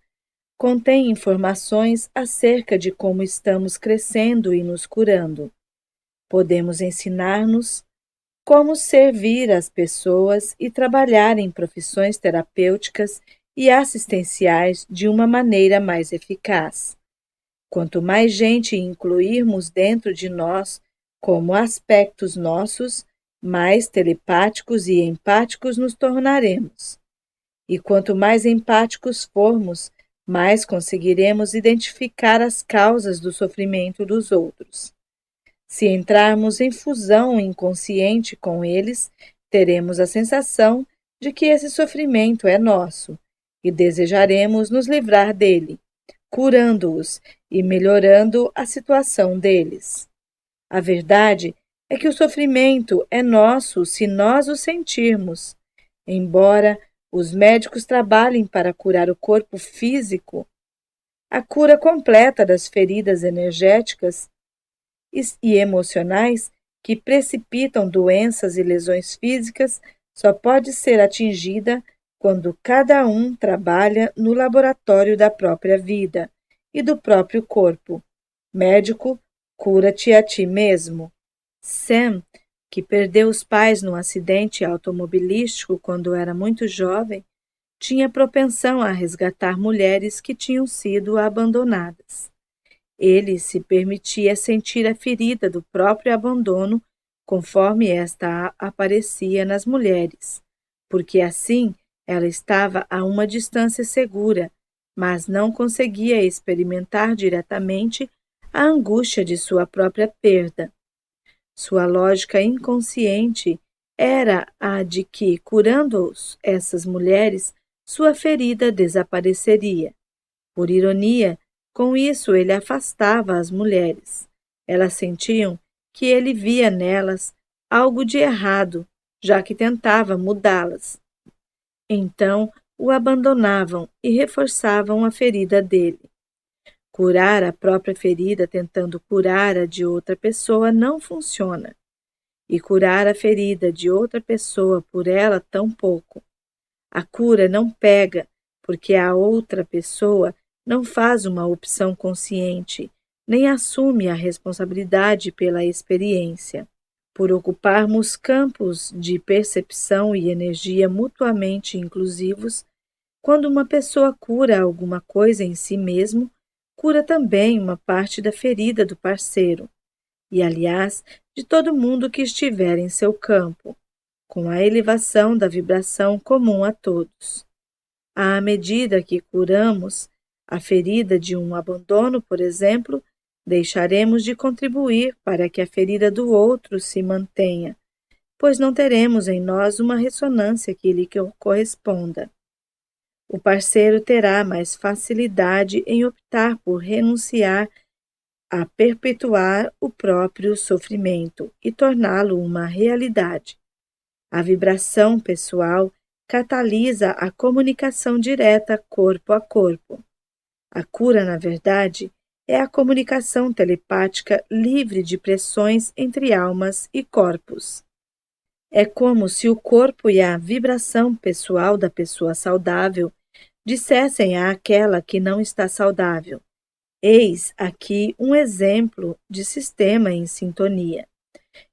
contêm informações acerca de como estamos crescendo e nos curando. Podemos ensinar-nos como servir as pessoas e trabalhar em profissões terapêuticas e assistenciais de uma maneira mais eficaz. Quanto mais gente incluirmos dentro de nós como aspectos nossos, mais telepáticos e empáticos nos tornaremos. E quanto mais empáticos formos, mais conseguiremos identificar as causas do sofrimento dos outros. Se entrarmos em fusão inconsciente com eles, teremos a sensação de que esse sofrimento é nosso e desejaremos nos livrar dele, curando-os e melhorando a situação deles. A verdade é que o sofrimento é nosso se nós o sentirmos. Embora os médicos trabalhem para curar o corpo físico, a cura completa das feridas energéticas e emocionais que precipitam doenças e lesões físicas só pode ser atingida quando cada um trabalha no laboratório da própria vida e do próprio corpo. Médico, cura-te a ti mesmo. Sam, que perdeu os pais num acidente automobilístico quando era muito jovem, tinha propensão a resgatar mulheres que tinham sido abandonadas. Ele se permitia sentir a ferida do próprio abandono conforme esta aparecia nas mulheres, porque assim ela estava a uma distância segura, mas não conseguia experimentar diretamente a angústia de sua própria perda. Sua lógica inconsciente era a de que, curando essas mulheres, sua ferida desapareceria. Por ironia, com isso ele afastava as mulheres. Elas sentiam que ele via nelas algo de errado, já que tentava mudá-las. Então o abandonavam e reforçavam a ferida dele. Curar a própria ferida tentando curar a de outra pessoa não funciona. E curar a ferida de outra pessoa por ela tampouco. A cura não pega, porque a outra pessoa não faz uma opção consciente, nem assume a responsabilidade pela experiência. Por ocuparmos campos de percepção e energia mutuamente inclusivos, quando uma pessoa cura alguma coisa em si mesmo, cura também uma parte da ferida do parceiro, e aliás, de todo mundo que estiver em seu campo, com a elevação da vibração comum a todos. À medida que curamos a ferida de um abandono, por exemplo, deixaremos de contribuir para que a ferida do outro se mantenha, pois não teremos em nós uma ressonância que lhe corresponda. O parceiro terá mais facilidade em optar por renunciar a perpetuar o próprio sofrimento e torná-lo uma realidade. A vibração pessoal catalisa a comunicação direta corpo a corpo. A cura, na verdade, é a comunicação telepática livre de pressões entre almas e corpos. É como se o corpo e a vibração pessoal da pessoa saudável dissessem àquela que não está saudável: eis aqui um exemplo de sistema em sintonia.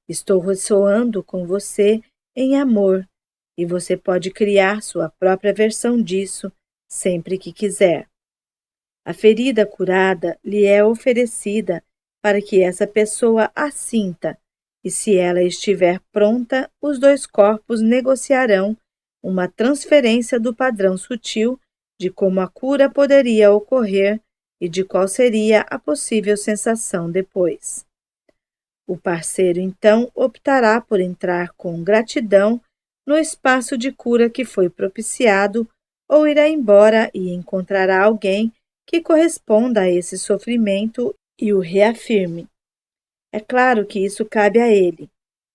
Estou ressoando com você em amor, e você pode criar sua própria versão disso sempre que quiser. A ferida curada lhe é oferecida para que essa pessoa a sinta, e se ela estiver pronta, os dois corpos negociarão uma transferência do padrão sutil de como a cura poderia ocorrer e de qual seria a possível sensação depois. O parceiro, então, optará por entrar com gratidão no espaço de cura que foi propiciado ou irá embora e encontrará alguém que corresponda a esse sofrimento e o reafirme. É claro que isso cabe a ele.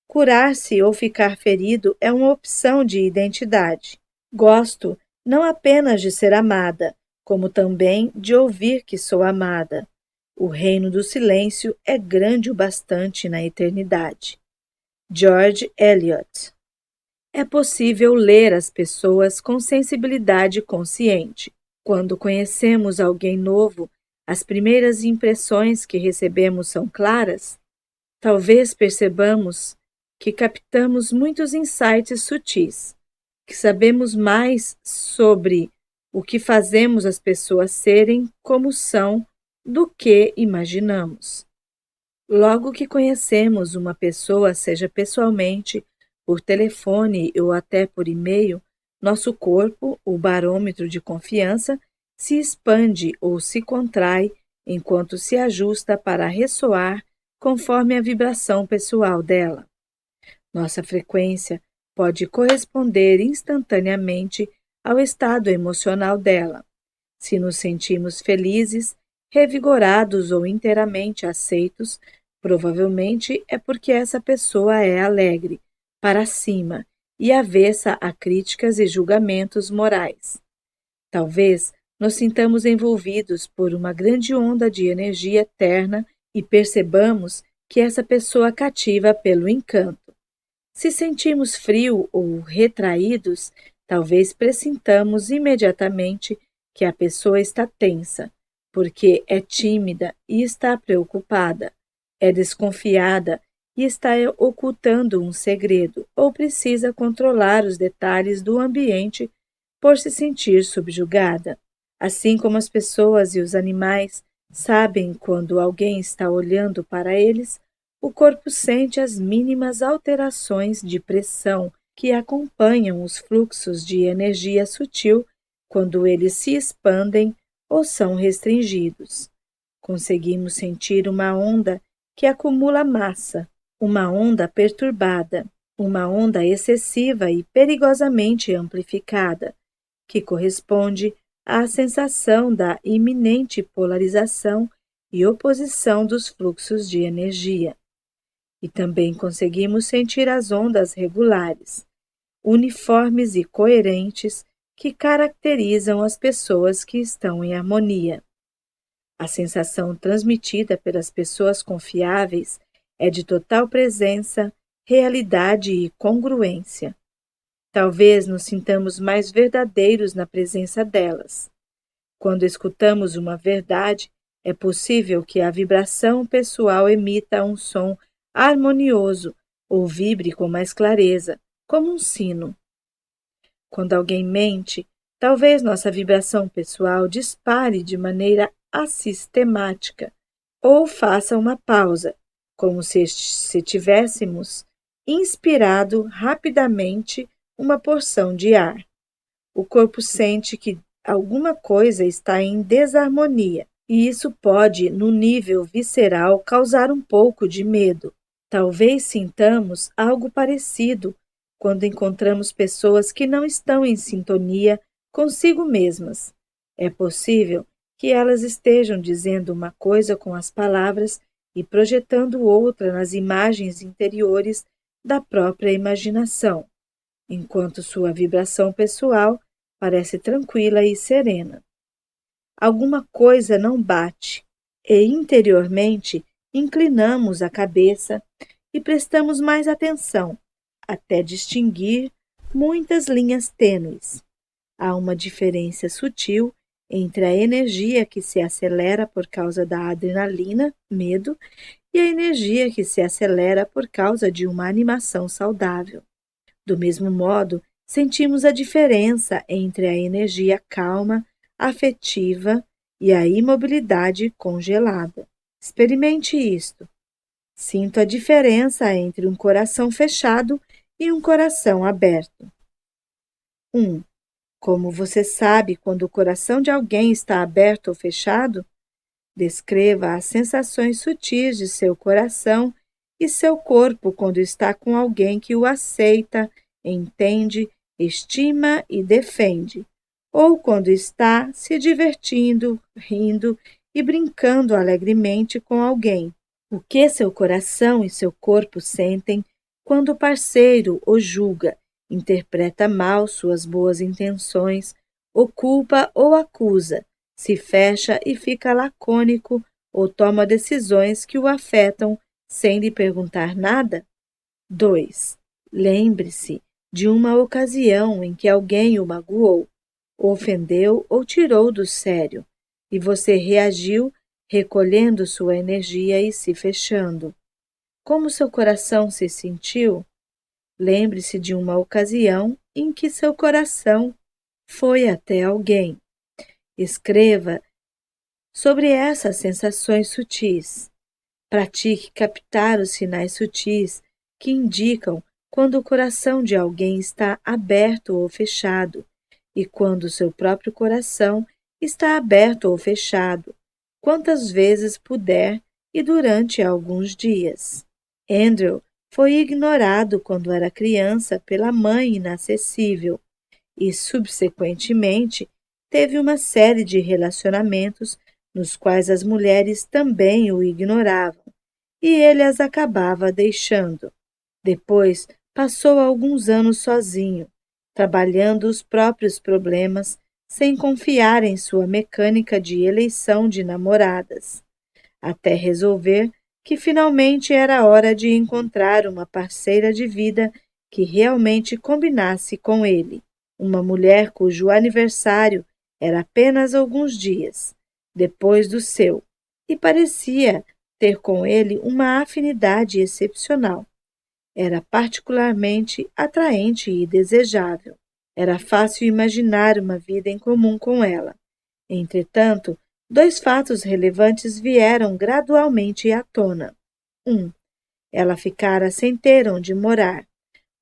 Curar-se ou ficar ferido é uma opção de identidade. Gosto não apenas de ser amada, como também de ouvir que sou amada. O reino do silêncio é grande o bastante na eternidade. George Eliot. É possível ler as pessoas com sensibilidade consciente. Quando conhecemos alguém novo, as primeiras impressões que recebemos são claras? Talvez percebamos que captamos muitos insights sutis, que sabemos mais sobre o que fazemos as pessoas serem como são do que imaginamos. Logo que conhecemos uma pessoa, seja pessoalmente, por telefone ou até por e-mail, nosso corpo, o barômetro de confiança, se expande ou se contrai enquanto se ajusta para ressoar conforme a vibração pessoal dela. Nossa frequência pode corresponder instantaneamente ao estado emocional dela. Se nos sentimos felizes, revigorados ou inteiramente aceitos, provavelmente é porque essa pessoa é alegre, para cima e avessa a críticas e julgamentos morais. Talvez nos sintamos envolvidos por uma grande onda de energia eterna e percebamos que essa pessoa cativa pelo encanto. Se sentimos frio ou retraídos, talvez pressintamos imediatamente que a pessoa está tensa, porque é tímida e está preocupada, é desconfiada e está ocultando um segredo ou precisa controlar os detalhes do ambiente por se sentir subjugada. Assim como as pessoas e os animais sabem quando alguém está olhando para eles, o corpo sente as mínimas alterações de pressão que acompanham os fluxos de energia sutil quando eles se expandem ou são restringidos. Conseguimos sentir uma onda que acumula massa, uma onda perturbada, uma onda excessiva e perigosamente amplificada, que corresponde à sensação da iminente polarização e oposição dos fluxos de energia. E também conseguimos sentir as ondas regulares, uniformes e coerentes que caracterizam as pessoas que estão em harmonia. A sensação transmitida pelas pessoas confiáveis é de total presença, realidade e congruência. Talvez nos sintamos mais verdadeiros na presença delas. Quando escutamos uma verdade, é possível que a vibração pessoal emita um som harmonioso ou vibre com mais clareza, como um sino. Quando alguém mente, talvez nossa vibração pessoal dispare de maneira assistemática ou faça uma pausa, como se tivéssemos inspirado rapidamente uma porção de ar. O corpo sente que alguma coisa está em desarmonia, e isso pode, no nível visceral, causar um pouco de medo. Talvez sintamos algo parecido quando encontramos pessoas que não estão em sintonia consigo mesmas. É possível que elas estejam dizendo uma coisa com as palavras e projetando outra nas imagens interiores da própria imaginação, enquanto sua vibração pessoal parece tranquila e serena. Alguma coisa não bate, e interiormente inclinamos a cabeça e prestamos mais atenção, até distinguir muitas linhas tênues. Há uma diferença sutil entre a energia que se acelera por causa da adrenalina, medo, e a energia que se acelera por causa de uma animação saudável. Do mesmo modo, sentimos a diferença entre a energia calma, afetiva e a imobilidade congelada. Experimente isto. Sinto a diferença entre um coração fechado e um coração aberto. 1. Como você sabe quando o coração de alguém está aberto ou fechado? Descreva as sensações sutis de seu coração e seu corpo quando está com alguém que o aceita, entende, estima e defende, ou quando está se divertindo, rindo e brincando alegremente com alguém. O que seu coração e seu corpo sentem quando o parceiro o julga, interpreta mal suas boas intenções, o culpa ou acusa, se fecha e fica lacônico ou toma decisões que o afetam sem lhe perguntar nada? 2. Lembre-se de uma ocasião em que alguém o magoou, o ofendeu ou tirou do sério, e você reagiu recolhendo sua energia e se fechando. Como seu coração se sentiu? Lembre-se de uma ocasião em que seu coração foi até alguém. Escreva sobre essas sensações sutis. Pratique captar os sinais sutis que indicam quando o coração de alguém está aberto ou fechado e quando o seu próprio coração está aberto ou fechado, quantas vezes puder e durante alguns dias. Andrew foi ignorado quando era criança pela mãe inacessível e, subsequentemente, teve uma série de relacionamentos nos quais as mulheres também o ignoravam e ele as acabava deixando. Depois, passou alguns anos sozinho, trabalhando os próprios problemas, sem confiar em sua mecânica de eleição de namoradas, até resolver que finalmente era hora de encontrar uma parceira de vida que realmente combinasse com ele, uma mulher cujo aniversário era apenas alguns dias depois do seu, e parecia ter com ele uma afinidade excepcional. Era particularmente atraente e desejável. Era fácil imaginar uma vida em comum com ela. Entretanto, dois fatos relevantes vieram gradualmente à tona. 1. Ela ficara sem ter onde morar,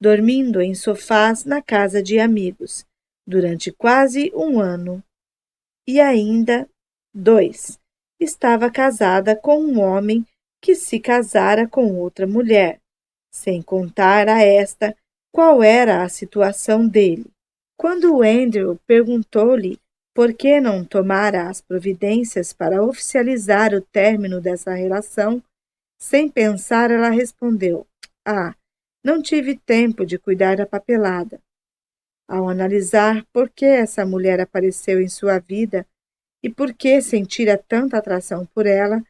dormindo em sofás na casa de amigos, durante quase um ano. E ainda, 2. Estava casada com um homem que se casara com outra mulher, sem contar a esta qual era a situação dele. Quando Andrew perguntou-lhe por que não tomara as providências para oficializar o término dessa relação, sem pensar, ela respondeu: Ah, não tive tempo de cuidar da papelada. Ao analisar por que essa mulher apareceu em sua vida e por que sentira tanta atração por ela,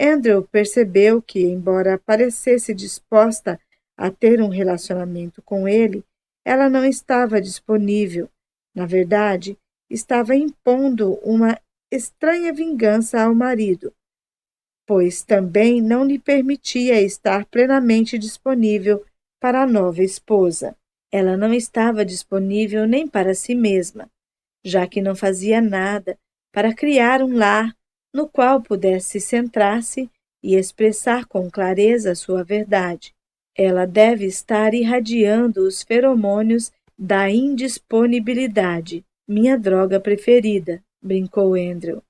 Andrew percebeu que, embora parecesse disposta a ter um relacionamento com ele, ela não estava disponível. Na verdade, estava impondo uma estranha vingança ao marido, pois também não lhe permitia estar plenamente disponível para a nova esposa. Ela não estava disponível nem para si mesma, já que não fazia nada para criar um lar no qual pudesse centrar-se e expressar com clareza sua verdade. Ela deve estar irradiando os feromônios da indisponibilidade. Minha droga preferida, brincou Andrew.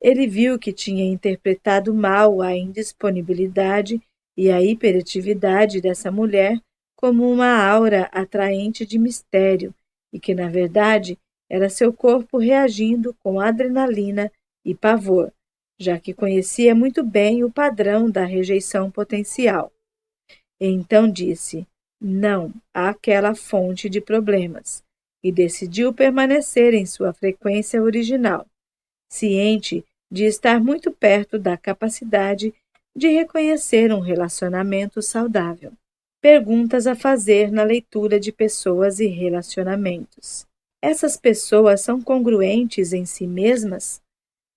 Ele viu que tinha interpretado mal a indisponibilidade e a hiperatividade dessa mulher como uma aura atraente de mistério e que, na verdade, era seu corpo reagindo com adrenalina e pavor, já que conhecia muito bem o padrão da rejeição potencial. E então disse não àquela fonte de problemas e decidiu permanecer em sua frequência original, ciente de estar muito perto da capacidade de reconhecer um relacionamento saudável. Perguntas a fazer na leitura de pessoas e relacionamentos. Essas pessoas são congruentes em si mesmas?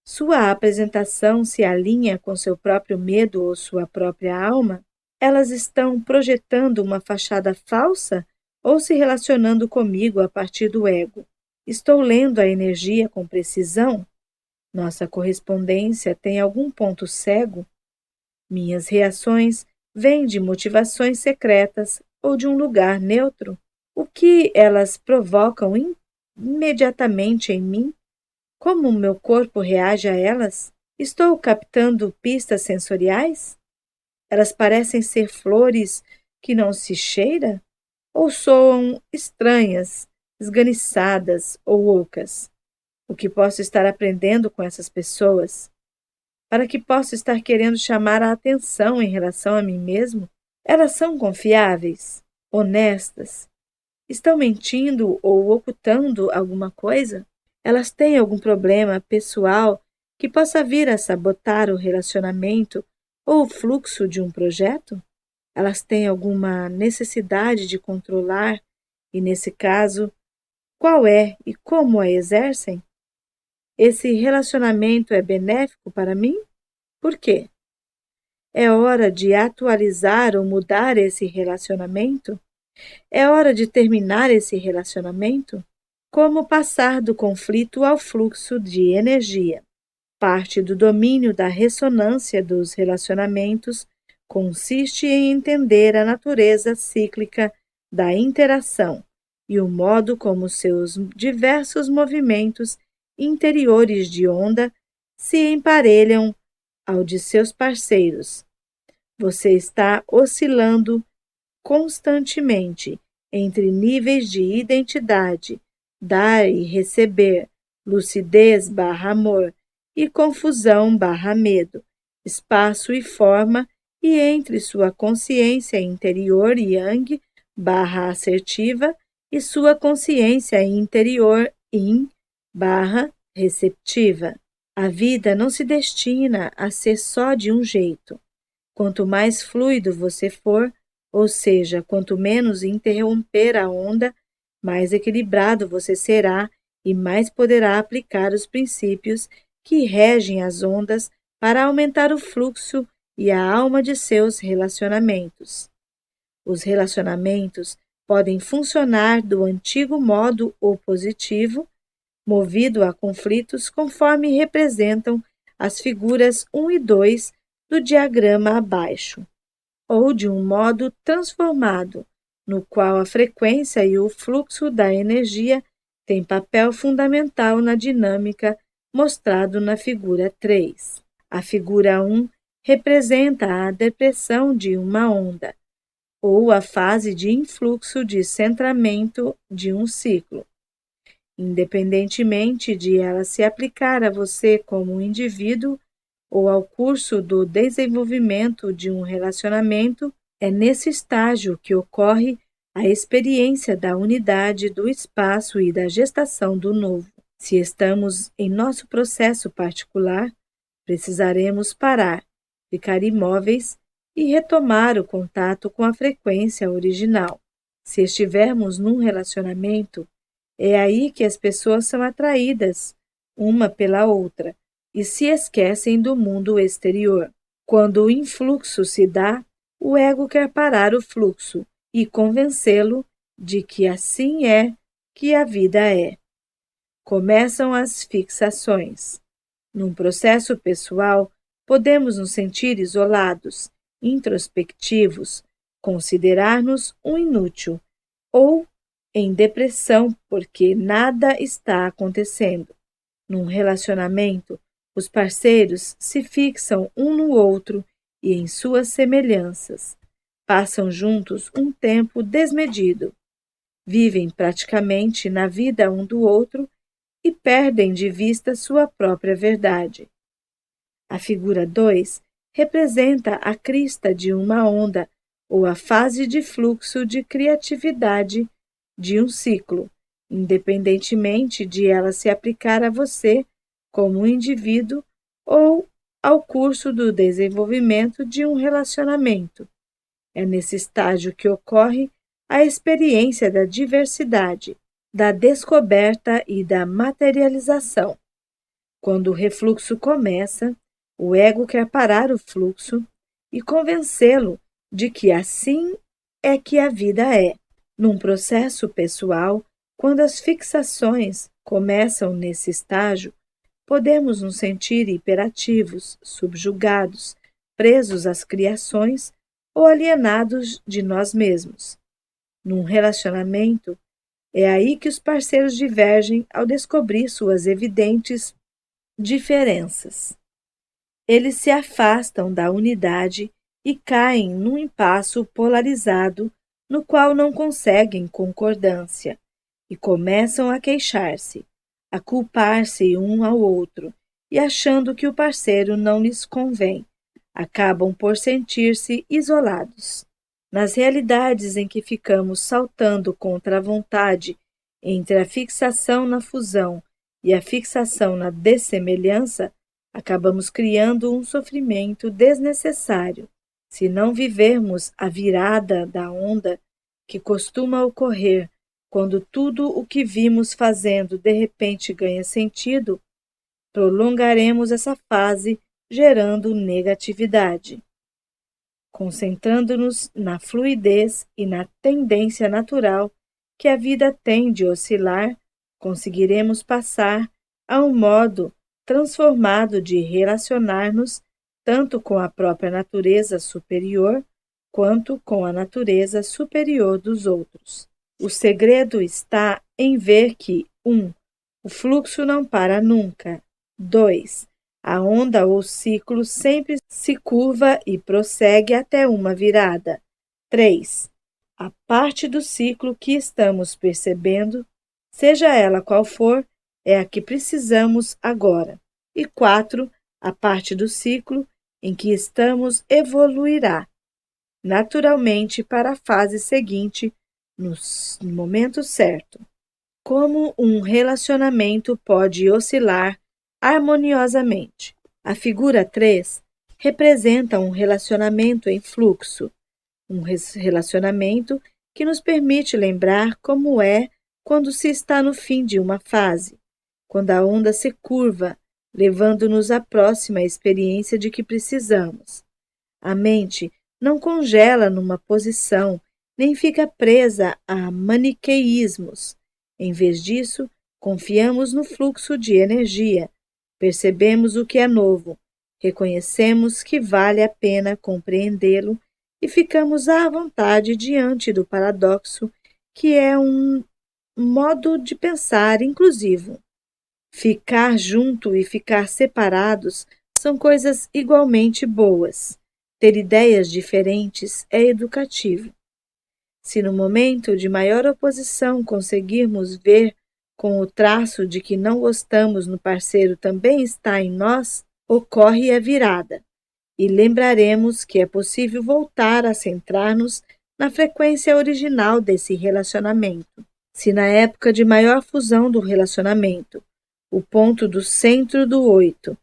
Sua apresentação se alinha com seu próprio medo ou sua própria alma? Elas estão projetando uma fachada falsa ou se relacionando comigo a partir do ego? Estou lendo a energia com precisão? Nossa correspondência tem algum ponto cego? Minhas reações vêm de motivações secretas ou de um lugar neutro? O que elas provocam imediatamente em mim? Como o meu corpo reage a elas? Estou captando pistas sensoriais? Elas parecem ser flores que não se cheira? Ou soam estranhas, esganiçadas ou ocas? O que posso estar aprendendo com essas pessoas? Para que posso estar querendo chamar a atenção em relação a mim mesmo? Elas são confiáveis? Honestas? Estão mentindo ou ocultando alguma coisa? Elas têm algum problema pessoal que possa vir a sabotar o relacionamento ou o fluxo de um projeto? Elas têm alguma necessidade de controlar e, nesse caso, qual é e como a exercem? Esse relacionamento é benéfico para mim? Por quê? É hora de atualizar ou mudar esse relacionamento? É hora de terminar esse relacionamento? Como passar do conflito ao fluxo de energia? Parte do domínio da ressonância dos relacionamentos consiste em entender a natureza cíclica da interação e o modo como seus diversos movimentos interiores de onda se emparelham ao de seus parceiros. Você está oscilando constantemente entre níveis de identidade, dar e receber, lucidez/amor e confusão/medo, espaço e forma, e entre sua consciência interior yang/assertiva e sua consciência interior yin/receptiva. A vida não se destina a ser só de um jeito. Quanto mais fluido você for, ou seja, quanto menos interromper a onda, mais equilibrado você será e mais poderá aplicar os princípios que regem as ondas para aumentar o fluxo e a alma de seus relacionamentos. Os relacionamentos podem funcionar do antigo modo opositivo, movido a conflitos conforme representam as figuras 1 e 2 do diagrama abaixo, ou de um modo transformado, no qual a frequência e o fluxo da energia têm papel fundamental na dinâmica mostrado na figura 3. A figura 1 representa a depressão de uma onda, ou a fase de influxo de centramento de um ciclo. Independentemente de ela se aplicar a você como um indivíduo ou ao curso do desenvolvimento de um relacionamento, é nesse estágio que ocorre a experiência da unidade do espaço e da gestação do novo. Se estamos em nosso processo particular, precisaremos parar, ficar imóveis e retomar o contato com a frequência original. Se estivermos num relacionamento, é aí que as pessoas são atraídas uma pela outra e se esquecem do mundo exterior. Quando o influxo se dá, o ego quer parar o fluxo e convencê-lo de que assim é que a vida é. Começam as fixações. Num processo pessoal, podemos nos sentir isolados, introspectivos, considerar-nos um inútil ou em depressão porque nada está acontecendo. Num relacionamento, os parceiros se fixam um no outro e em suas semelhanças. Passam juntos um tempo desmedido. Vivem praticamente na vida um do outro e perdem de vista sua própria verdade. A figura 2 representa a crista de uma onda ou a fase de fluxo de criatividade de um ciclo, independentemente de ela se aplicar a você como um indivíduo ou ao curso do desenvolvimento de um relacionamento. É nesse estágio que ocorre a experiência da diversidade, da descoberta e da materialização. Quando o refluxo começa, o ego quer parar o fluxo e convencê-lo de que assim é que a vida é. Num processo pessoal, quando as fixações começam nesse estágio, podemos nos sentir hiperativos, subjugados, presos às criações ou alienados de nós mesmos. Num relacionamento, é aí que os parceiros divergem ao descobrir suas evidentes diferenças. Eles se afastam da unidade e caem num impasse polarizado no qual não conseguem concordância e começam a queixar-se, a culpar-se um ao outro e achando que o parceiro não lhes convém, acabam por sentir-se isolados. Nas realidades em que ficamos saltando contra a vontade entre a fixação na fusão e a fixação na dessemelhança, acabamos criando um sofrimento desnecessário. Se não vivermos a virada da onda que costuma ocorrer quando tudo o que vimos fazendo de repente ganha sentido, prolongaremos essa fase gerando negatividade. Concentrando-nos na fluidez e na tendência natural que a vida tem de oscilar, conseguiremos passar a um modo transformado de relacionar-nos tanto com a própria natureza superior quanto com a natureza superior dos outros. O segredo está em ver que 1. O fluxo não para nunca. 2. A onda ou ciclo sempre se curva e prossegue até uma virada. 3. A parte do ciclo que estamos percebendo, seja ela qual for, é a que precisamos agora. E 4. A parte do ciclo em que estamos evoluirá, naturalmente para a fase seguinte, no momento certo. Como um relacionamento pode oscilar harmoniosamente? A figura 3 representa um relacionamento em fluxo, um relacionamento que nos permite lembrar como é quando se está no fim de uma fase, quando a onda se curva, levando-nos à próxima experiência de que precisamos. A mente não congela numa posição, nem fica presa a maniqueísmos. Em vez disso, confiamos no fluxo de energia, percebemos o que é novo, reconhecemos que vale a pena compreendê-lo e ficamos à vontade diante do paradoxo, que é um modo de pensar inclusivo. Ficar junto e ficar separados são coisas igualmente boas. Ter ideias diferentes é educativo. Se no momento de maior oposição conseguirmos ver com o traço de que não gostamos no parceiro também está em nós, ocorre a virada. E lembraremos que é possível voltar a centrar-nos na frequência original desse relacionamento. Se na época de maior fusão do relacionamento, o ponto do centro do 8,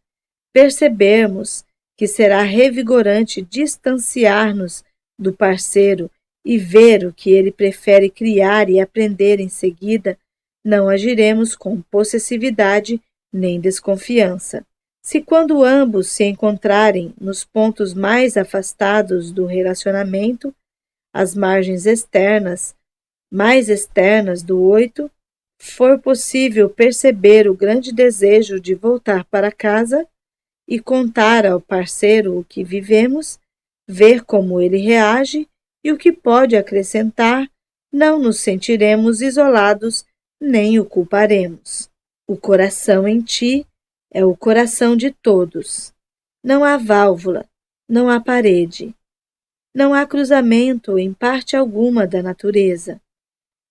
percebermos que será revigorante distanciar-nos do parceiro e ver o que ele prefere criar e aprender em seguida, não agiremos com possessividade nem desconfiança. Se quando ambos se encontrarem nos pontos mais afastados do relacionamento, as margens externas, mais externas do 8, for possível perceber o grande desejo de voltar para casa e contar ao parceiro o que vivemos, ver como ele reage e o que pode acrescentar, não nos sentiremos isolados nem o culparemos. O coração em ti é o coração de todos. Não há válvula, não há parede, não há cruzamento em parte alguma da natureza,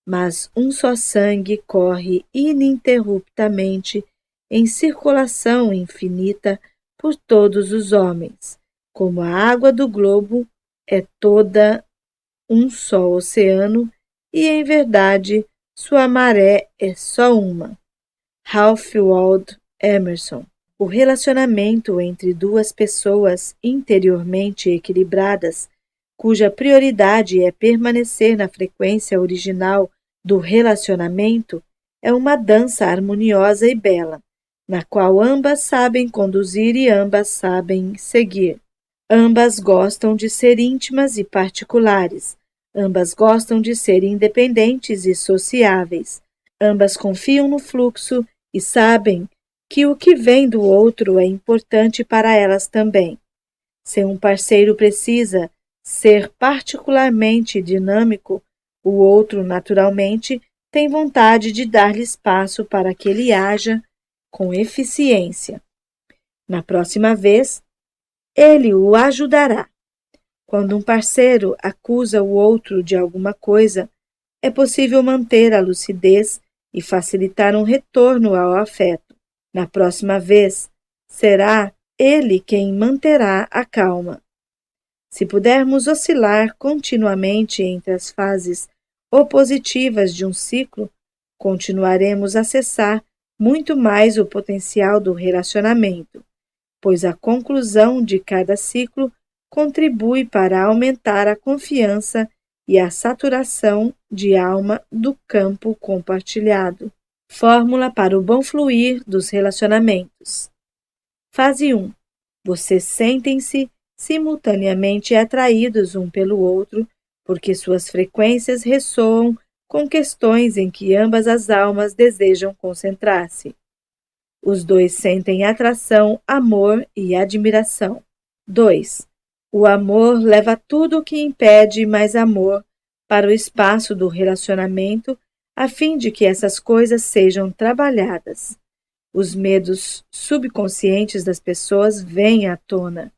mas um só sangue corre ininterruptamente em circulação infinita por todos os homens, como a água do globo é toda um só oceano e, em verdade, sua maré é só uma. Ralph Waldo Emerson. O relacionamento entre duas pessoas interiormente equilibradas, cuja prioridade é permanecer na frequência original do relacionamento, é uma dança harmoniosa e bela, na qual ambas sabem conduzir e ambas sabem seguir. Ambas gostam de ser íntimas e particulares, ambas gostam de ser independentes e sociáveis, ambas confiam no fluxo e sabem que o que vem do outro é importante para elas também. Se um parceiro precisa ser particularmente dinâmico, o outro, naturalmente, tem vontade de dar-lhe espaço para que ele haja com eficiência. Na próxima vez, ele o ajudará. Quando um parceiro acusa o outro de alguma coisa, é possível manter a lucidez e facilitar um retorno ao afeto. Na próxima vez, será ele quem manterá a calma. Se pudermos oscilar continuamente entre as fases opositivas de um ciclo, continuaremos a acessar muito mais o potencial do relacionamento, pois a conclusão de cada ciclo contribui para aumentar a confiança e a saturação de alma do campo compartilhado. Fórmula para o bom fluir dos relacionamentos. Fase 1. Vocês sentem-se simultaneamente atraídos um pelo outro, porque suas frequências ressoam com questões em que ambas as almas desejam concentrar-se. Os dois sentem atração, amor e admiração. 2. O amor leva tudo o que impede mais amor para o espaço do relacionamento, a fim de que essas coisas sejam trabalhadas. Os medos subconscientes das pessoas vêm à tona.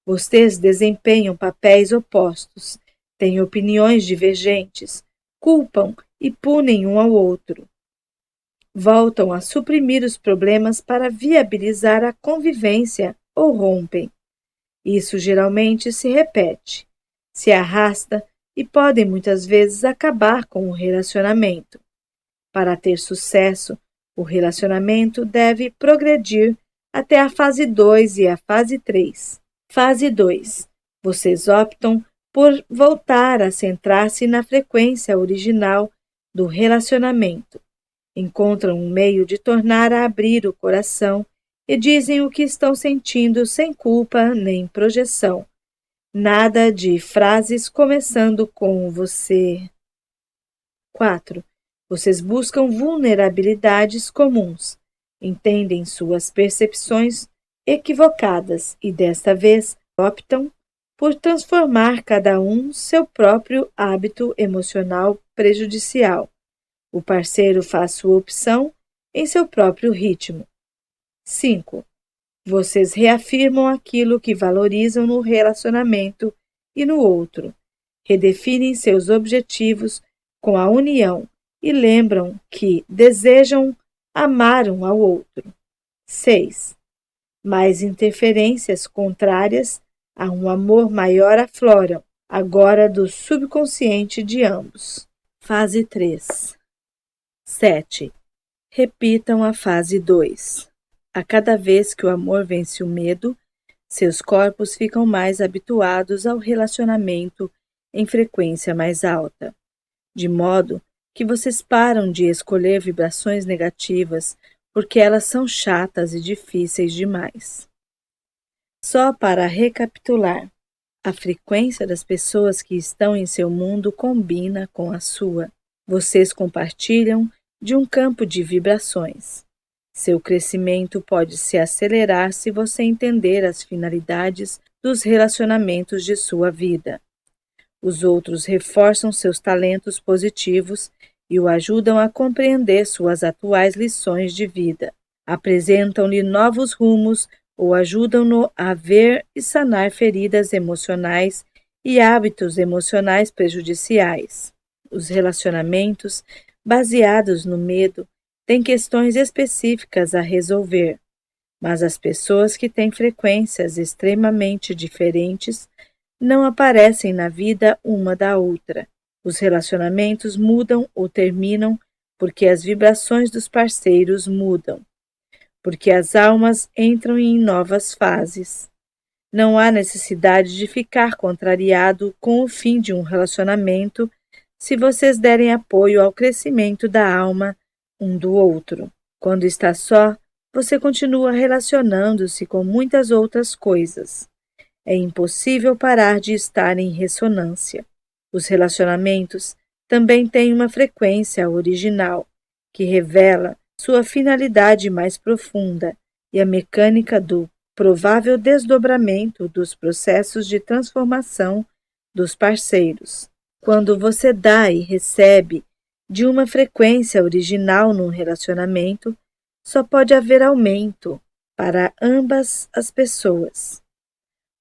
Vocês desempenham papéis opostos, têm opiniões divergentes, culpam e punem um ao outro. Voltam a suprimir os problemas para viabilizar a convivência ou rompem. Isso geralmente se repete, se arrasta e podem muitas vezes acabar com o relacionamento. Para ter sucesso, o relacionamento deve progredir até a fase 2 e a fase 3. Fase 2. Vocês optam por voltar a centrar-se na frequência original do relacionamento. Encontram um meio de tornar a abrir o coração e dizem o que estão sentindo sem culpa nem projeção. Nada de frases começando com você. 4. Vocês buscam vulnerabilidades comuns, entendem suas percepções equivocadas e desta vez optam por transformar cada um seu próprio hábito emocional prejudicial. O parceiro faz sua opção em seu próprio ritmo. 5. Vocês reafirmam aquilo que valorizam no relacionamento e no outro. Redefinem seus objetivos com a união e lembram que desejam amar um ao outro. 6. Mais interferências contrárias a um amor maior afloram, agora do subconsciente de ambos. Fase 3. 7. Repitam a fase 2. A cada vez que o amor vence o medo, seus corpos ficam mais habituados ao relacionamento em frequência mais alta, de modo que vocês param de escolher vibrações negativas porque elas são chatas e difíceis demais. Só para recapitular, A frequência das pessoas que estão em seu mundo combina com a sua. Vocês compartilham de um campo de vibrações. Seu crescimento pode se acelerar se você entender as finalidades dos relacionamentos de sua vida. Os outros reforçam seus talentos positivos e o ajudam a compreender suas atuais lições de vida. Apresentam-lhe novos rumos ou ajudam-no a ver e sanar feridas emocionais e hábitos emocionais prejudiciais. Os relacionamentos, baseados no medo, têm questões específicas a resolver, mas as pessoas que têm frequências extremamente diferentes não aparecem na vida uma da outra. Os relacionamentos mudam ou terminam porque as vibrações dos parceiros mudam, porque as almas entram em novas fases. Não há necessidade de ficar contrariado com o fim de um relacionamento se vocês derem apoio ao crescimento da alma um do outro. Quando está só, você continua relacionando-se com muitas outras coisas. É impossível parar de estar em ressonância. Os relacionamentos também têm uma frequência original, que revela sua finalidade mais profunda e a mecânica do provável desdobramento dos processos de transformação dos parceiros. Quando você dá e recebe de uma frequência original num relacionamento, só pode haver aumento para ambas as pessoas.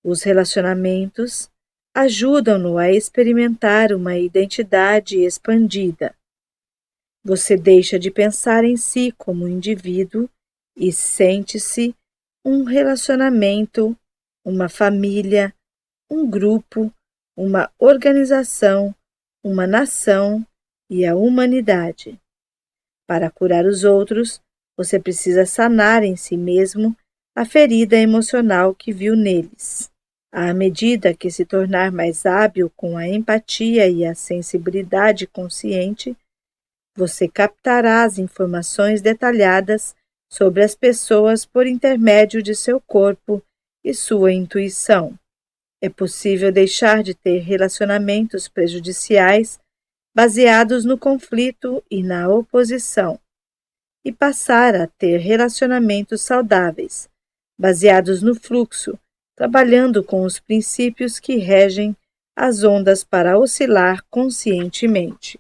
Os relacionamentos ajudam-no a experimentar uma identidade expandida. Você deixa de pensar em si como indivíduo e sente-se um relacionamento, uma família, um grupo, uma organização, uma nação e a humanidade. Para curar os outros, você precisa sanar em si mesmo a ferida emocional que viu neles. À medida que se tornar mais hábil com a empatia e a sensibilidade consciente, você captará as informações detalhadas sobre as pessoas por intermédio de seu corpo e sua intuição. É possível deixar de ter relacionamentos prejudiciais baseados no conflito e na oposição, e passar a ter relacionamentos saudáveis, baseados no fluxo, trabalhando com os princípios que regem as ondas para oscilar conscientemente.